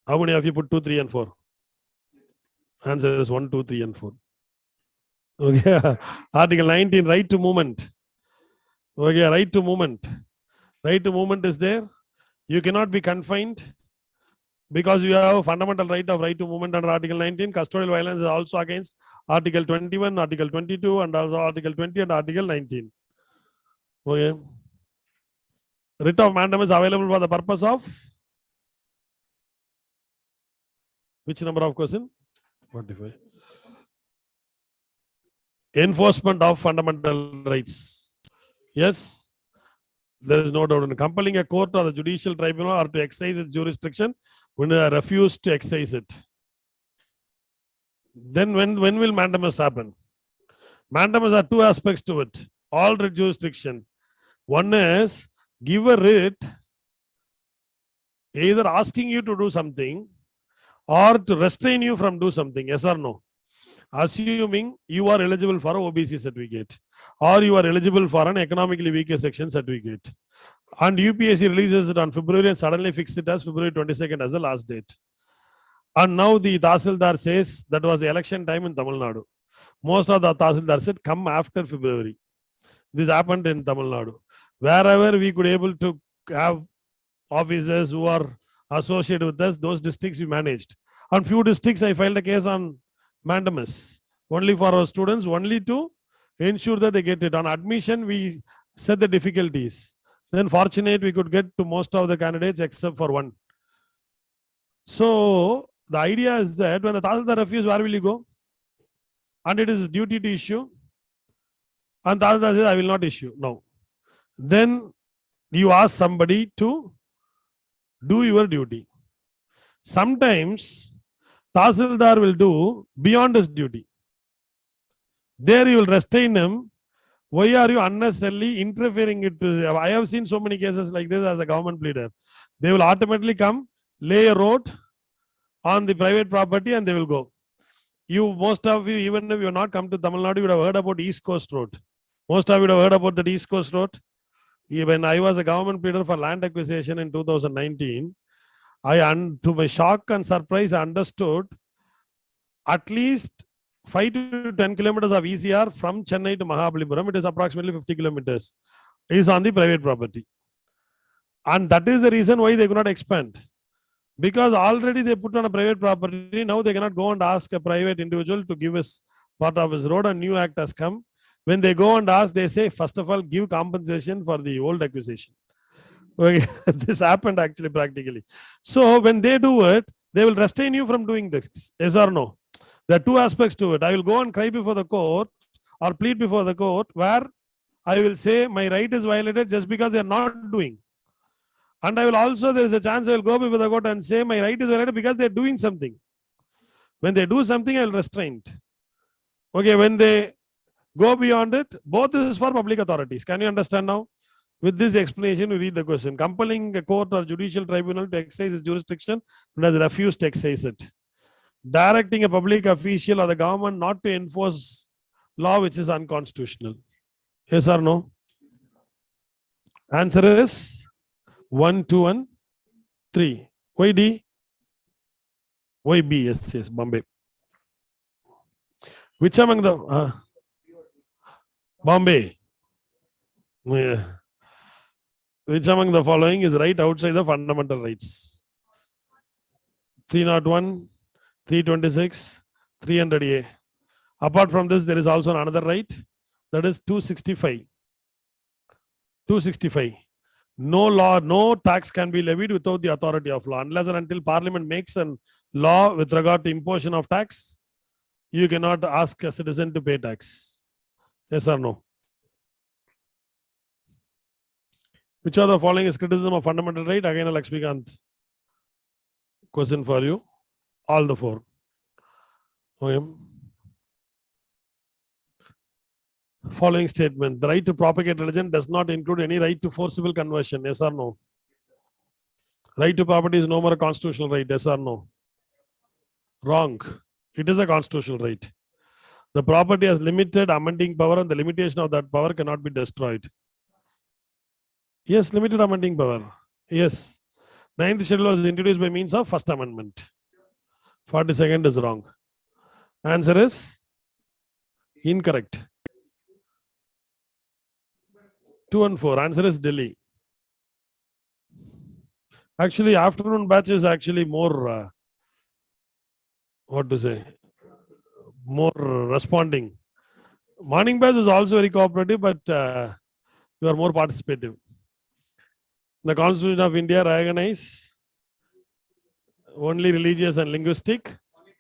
How many of you put 2, 3 and 4? Answer is 1, 2, 3 and 4. Okay. Article 19, right to movement. Okay, right to movement. Right to movement is there. You cannot be confined because you have a fundamental right of right to movement under Article 19. Custodial violence is also against Article 21, Article 22, and also Article 20 and Article 19. Okay. Writ of mandamus is available for the purpose of which number of question? 45. Enforcement of fundamental rights. Yes, there is no doubt in compelling a court or a judicial tribunal or to exercise its jurisdiction when they refuse to exercise it. Then when will mandamus happen? Mandamus are two aspects to it. All writ jurisdiction. One is give a writ either asking you to do something or to restrain you from do something, yes or no. Assuming you are eligible for an OBC certificate or you are eligible for an economically weaker section certificate. And UPSC releases it on February and suddenly fixes it as February 22nd as the last date. And now the Tahsildar says that was the election time in Tamil Nadu. Most of the Tahsildar said come after February. This happened in Tamil Nadu. Wherever we could able to have officers who are associated with us, those districts we managed. On few districts, I filed a case on mandamus, only for our students, only to ensure that they get it. On admission, we set the difficulties. Then fortunate we could get to most of the candidates except for one. So the idea is that when the Tahsildar refuses, where will you go? And it is duty to issue. And Tahsildar says, I will not issue. No. Then you ask somebody to do your duty. Sometimes Tahsildar will do beyond his duty. There you will restrain him. Why are you unnecessarily interfering into? I have seen so many cases like this as a government leader. They will automatically come, lay a road, on the private property and they will go. Most of you, even if you have not come to Tamil Nadu, you would have heard about East Coast Road. Most of you would have heard about the East Coast Road. When I was a government pleader for land acquisition in 2019, to my shock and surprise, I understood at least 5 to 10 kilometers of ECR from Chennai to Mahabalipuram, it is approximately 50 kilometers, is on the private property. And that is the reason why they could not expand. Because already they put on a private property, now they cannot go and ask a private individual to give us part of his road. A new act has come. When they go and ask, they say, first of all, give compensation for the old acquisition. Okay. This happened actually practically. So when they do it, they will restrain you from doing this. Yes or no? There are two aspects to it. I will go and cry before the court or plead before the court where I will say my right is violated just because they are not doing. And I will also, there is a chance I will go before the court and say my right is violated because they are doing something. When they do something, I will restrain it. Okay, when they go beyond it, both is for public authorities. Can you understand now? With this explanation, we read the question. Compelling a court or judicial tribunal to exercise its jurisdiction and has refused to exercise it. Directing a public official or the government not to enforce law which is unconstitutional. Yes or no? Answer is 1, 2, and 3. Why D? Why B? Yes, Bombay. Which among the Bombay? Yeah. Which among the following is right outside the fundamental rights? 301, 326, 300A. Apart from this, there is also another right, that is 265. 265. No law, no tax can be levied without the authority of law. Unless and until Parliament makes a law with regard to imposition of tax, you cannot ask a citizen to pay tax. Yes or no? Which of the following is criticism of fundamental right? Again, Lakshmikant question for you. All the 4. Okay. Following statement. The right to propagate religion does not include any right to forcible conversion. Yes or no? Right to property is no more a constitutional right. Yes or no? Wrong. It is a constitutional right. The property has limited amending power and the limitation of that power cannot be destroyed. Yes, limited amending power. Yes. 9th schedule was introduced by means of First Amendment. 42nd is wrong. Answer is incorrect. 2 and 4. Answer is Delhi. Actually, afternoon batch is actually more, more responding. Morning batch is also very cooperative, but you are more participative. The Constitution of India recognizes only religious and linguistic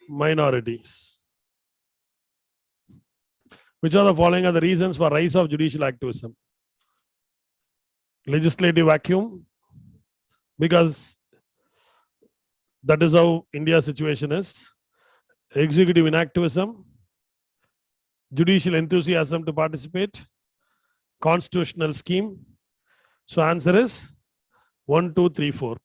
minorities. Which of the following are the reasons for rise of judicial activism? Legislative vacuum, because that is how India's situation is. Executive inactivism, judicial enthusiasm to participate, constitutional scheme. So answer is 1, 2, 3, 4.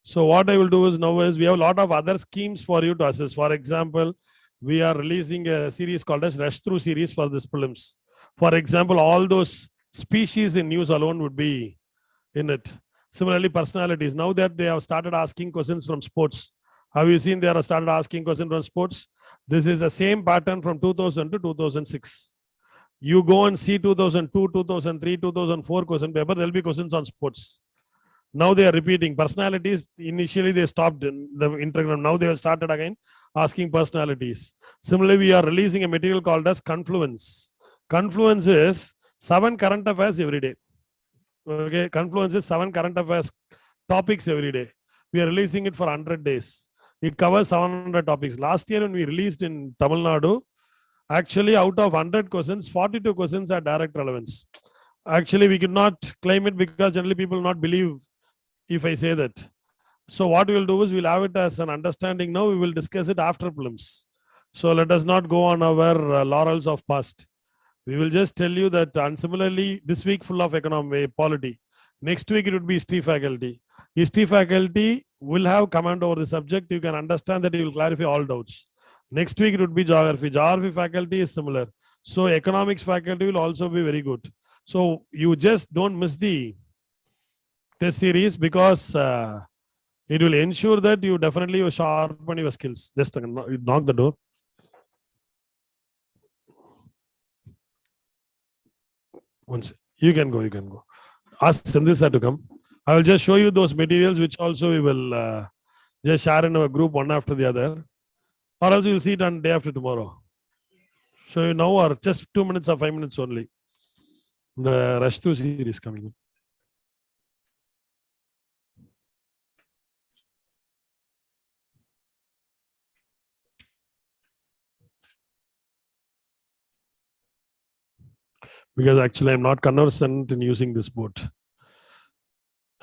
So what I will do is now is we have a lot of other schemes for you to assess. For example, we are releasing a series called as Rush Through series for this prelims. For example, all those species in news alone would be in it. Similarly, personalities. Now that they have started asking questions from sports. Have you seen they have started asking questions from sports? This is the same pattern from 2000 to 2006. You go and see 2002, 2003, 2004 question paper, there will be questions on sports. Now they are repeating personalities. Initially they stopped in the intergram. Now they have started again asking personalities. Similarly, we are releasing a material called as Confluence. Confluence is 7 current affairs every day. Okay, Confluence is 7 current affairs topics every day. We are releasing it for 100 days. It covers 700 topics. Last year when we released in Tamil Nadu, actually out of 100 questions, 42 questions are direct relevance. Actually, we could not claim it because generally people will not believe if I say that. So what we will do is we'll have it as an understanding now. We will discuss it after prelims. So let us not go on our laurels of past. We will just tell you that, and similarly, this week full of economy, polity. Next week, it would be history faculty. History faculty will have command over the subject. You can understand that. You will clarify all doubts. Next week, it would be geography. Geography faculty is similar. So economics faculty will also be very good. So you just don't miss the test series, because it will ensure that you definitely sharpen your skills. Just knock the door. Once you can go. Ask Sindhu sir to come. I will just show you those materials, which also we will just share in our group one after the other, or else you'll see it on day after tomorrow. So now or just 2 minutes or 5 minutes only. The rush through series coming. Because actually I'm not conversant in using this board.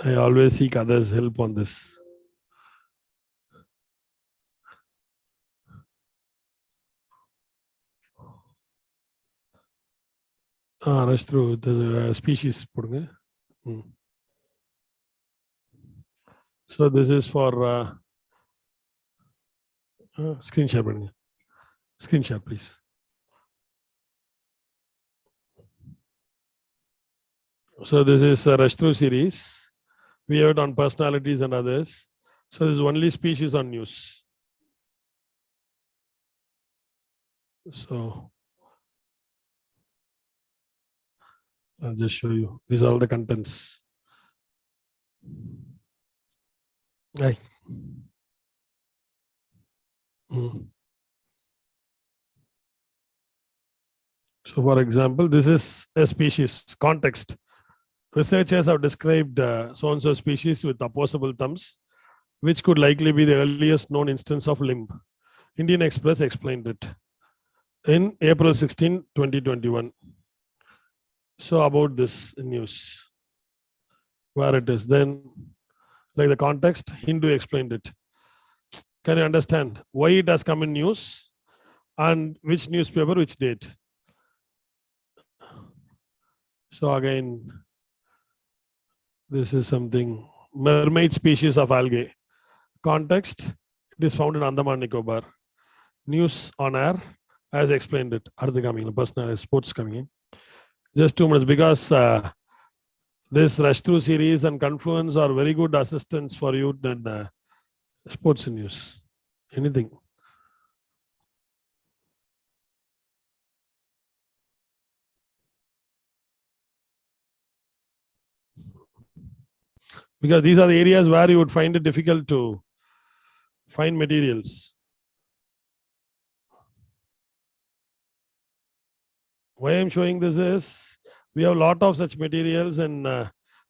I always seek others' help on this. Rush through the species. So this is for screen share. Screen share, please. So this is a rush through series. We have it on personalities and others. So this is only species on news. So I'll just show you. These are all the contents. Right. So for example, this is a species context. Researchers have described so-and-so species with opposable thumbs, which could likely be the earliest known instance of limb. Indian Express explained it in April 16, 2021. So about this news, where it is, then like the context, Hindu explained it. Can you understand why it has come in news and which newspaper, which date? So again, this is something, mermaid species of algae. Context, it is found in Andaman Nicobar. News on air, as explained it. Are they coming in? Personal sports coming in. Just 2 minutes, because this rush through series and Confluence are very good assistants for you than sports news. Anything. Because these are the areas where you would find it difficult to find materials. Why I'm showing this is, we have a lot of such materials, and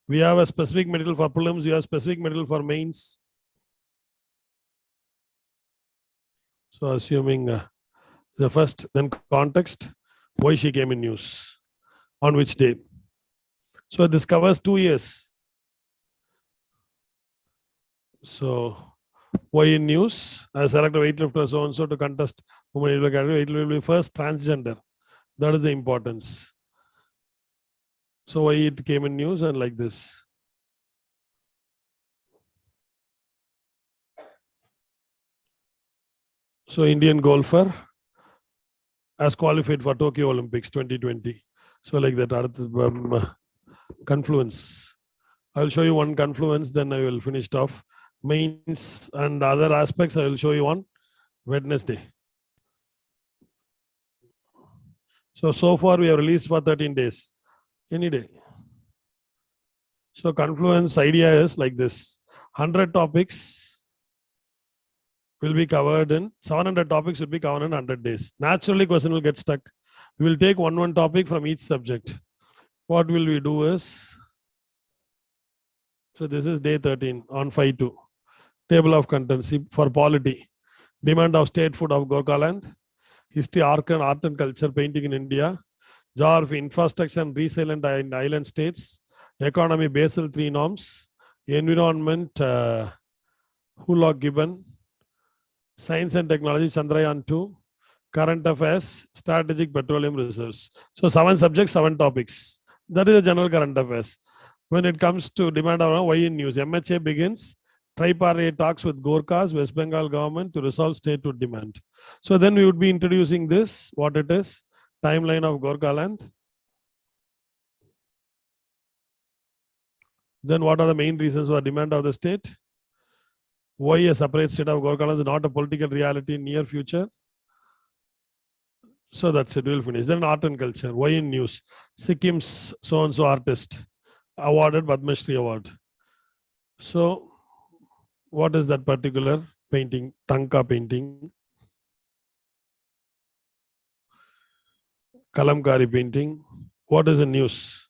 we have a specific material for prelims, we have specific material for mains. So assuming the first, then context, why she came in news, on which day. So this covers 2 years. So why in news? I selected weightlifter so and so to contest women category. It will be first transgender. That is the importance. So why it came in news and like this. So Indian golfer has qualified for Tokyo Olympics 2020. So like that, Confluence. I'll show you one Confluence, then I will finish it off. Mains and other aspects I will show you on Wednesday. So far we have released for 13 days. Any day. So Confluence idea is like this. 100 topics will be covered in, 700 topics will be covered in 100 days. Naturally, question will get stuck. We will take one topic from each subject. What will we do is, so this is day 13 on 5.2. Table of contents for polity. Demand of state food of Gokaland. History, art and culture, painting in India. Geography, infrastructure and resilient island states. Economy, Basel III norms. Environment, Hulock Gibbon. Science and technology, Chandrayaan 2. Current affairs, strategic petroleum reserves. So 7 subjects, 7 topics. That is a general current affairs. When it comes to demand around why in news, MHA begins tripartite talks with Gorkhas, West Bengal government to resolve statehood demand. So then we would be introducing this, what it is, timeline of Gorkhaland. Then what are the main reasons for demand of the state? Why a separate state of Gorkhaland is not a political reality in near future. So that's it, we'll finish. Then art and culture, why in news? Sikkim's so-and-so artist awarded Padma Shri Award. So what is that particular painting? Tanka painting. Kalamkari painting. What is in news?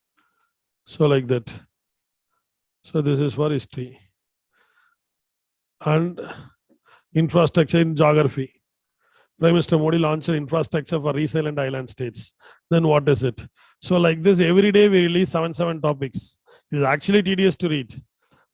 So like that. So this is for history. And infrastructure in geography. Prime Minister Modi launched infrastructure for resilient island states. Then what is it? So like this, every day we release 7 topics. It is actually tedious to read.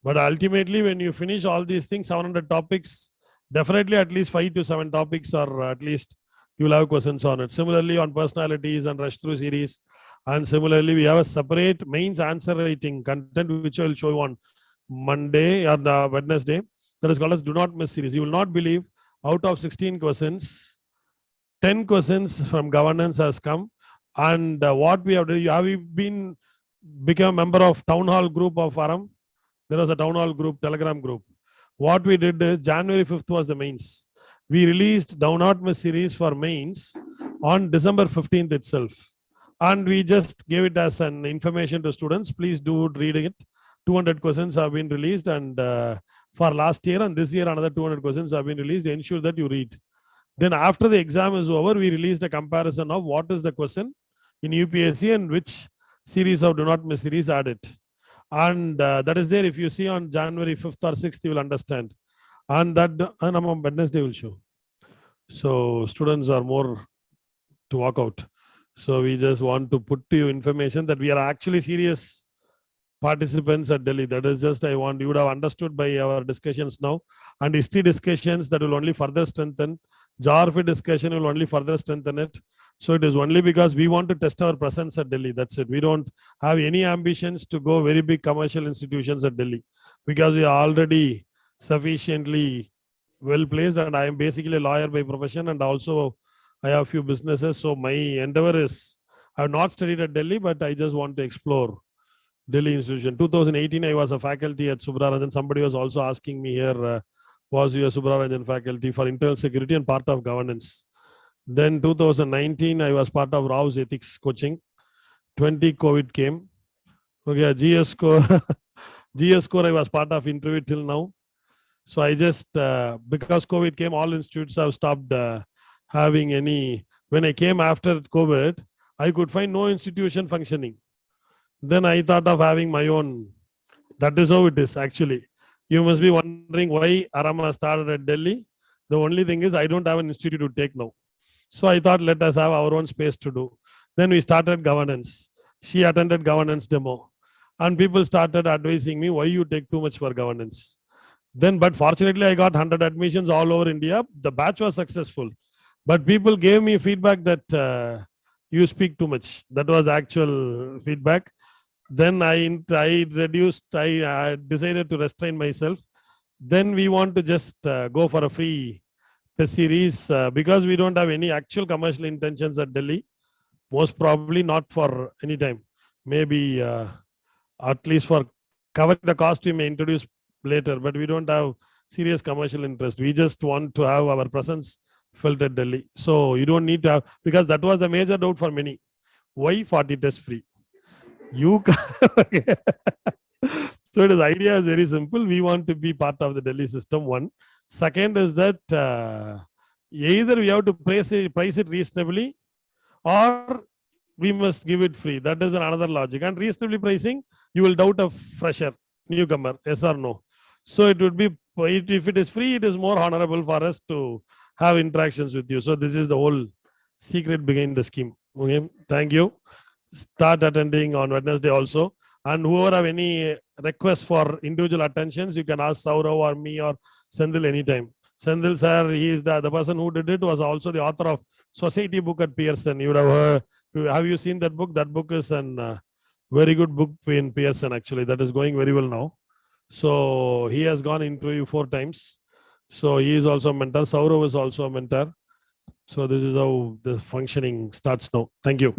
But ultimately, when you finish all these things, 700 topics, definitely at least 5 to 7 topics, or at least you will have questions on it. Similarly, on personalities and rush through series. And similarly, we have a separate mains answer writing content, which I will show you on Monday or the Wednesday. That is called as Do Not Miss series. You will not believe, out of 16 questions, 10 questions from governance has come. And what we have done, have you become a member of town hall group of Aram? There was a town hall group, Telegram group. What we did is January 5th was the mains. We released Do Not Miss series for mains on December 15th itself. And we just gave it as an information to students. Please do read it. 200 questions have been released, and for last year and this year another 200 questions have been released. Ensure that you read. Then after the exam is over, we released a comparison of what is the question in UPSC and which series of Do Not Miss series added. And that is there. If you see on January 5th or 6th, you will understand. And that and on Wednesday will show. So students are more to walk out. So we just want to put to you information that we are actually serious participants at Delhi. That is just, I want you would have understood by our discussions now. And history discussions that will only further strengthen. Geography discussion will only further strengthen it. So it is only because we want to test our presence at Delhi. That's it. We don't have any ambitions to go very big commercial institutions at Delhi, because we are already sufficiently well placed. And I am basically a lawyer by profession, and also I have a few businesses. So my endeavor is, I have not studied at Delhi, but I just want to explore Delhi institution. 2018, I was a faculty at Subrarajan. Somebody was also asking me here, was you a Subrarajan faculty for internal security and part of governance? Then 2019, I was part of Rao's ethics coaching. 20 COVID came. Okay, GS score, GS score, I was part of interview till now. So I just, because COVID came, all institutes have stopped having any. When I came after COVID, I could find no institution functioning. Then I thought of having my own. That is how it is actually. You must be wondering why Aram started at Delhi. The only thing is I don't have an institute to take now. So I thought, let us have our own space to do. Then we started governance. She attended governance demo. And people started advising me, why you take too much for governance? Then, but fortunately, I got 100 admissions all over India. The batch was successful. But people gave me feedback that you speak too much. That was actual feedback. Then I decided to restrain myself. Then we want to just go for a free test series because we don't have any actual commercial intentions at Delhi. Most probably not for any time. Maybe at least for covering the cost we may introduce later, but we don't have serious commercial interest. We just want to have our presence felt at Delhi. So you don't need to have, because that was the major doubt for many. Why 40 test free? You So the idea is very simple. We want to be part of the Delhi system, one. Second is that either we have to price it reasonably, or we must give it free. That is another logic. And reasonably pricing, you will doubt a fresher, newcomer, yes or no. So it would be, if it is free, it is more honorable for us to have interactions with you. So this is the whole secret behind the scheme. Okay, thank you. Start attending on Wednesday also. And whoever have any requests for individual attentions, you can ask Saurav or me or Sendil anytime. Sendil sir, he is the person who did it, was also the author of Society book at Pearson. You would have you seen that book? That book is an Very good book in Pearson, actually. That is going very well now. So he has gone interview 4 times. So he is also a mentor. Saurav is also a mentor. So this is how the functioning starts now. Thank you.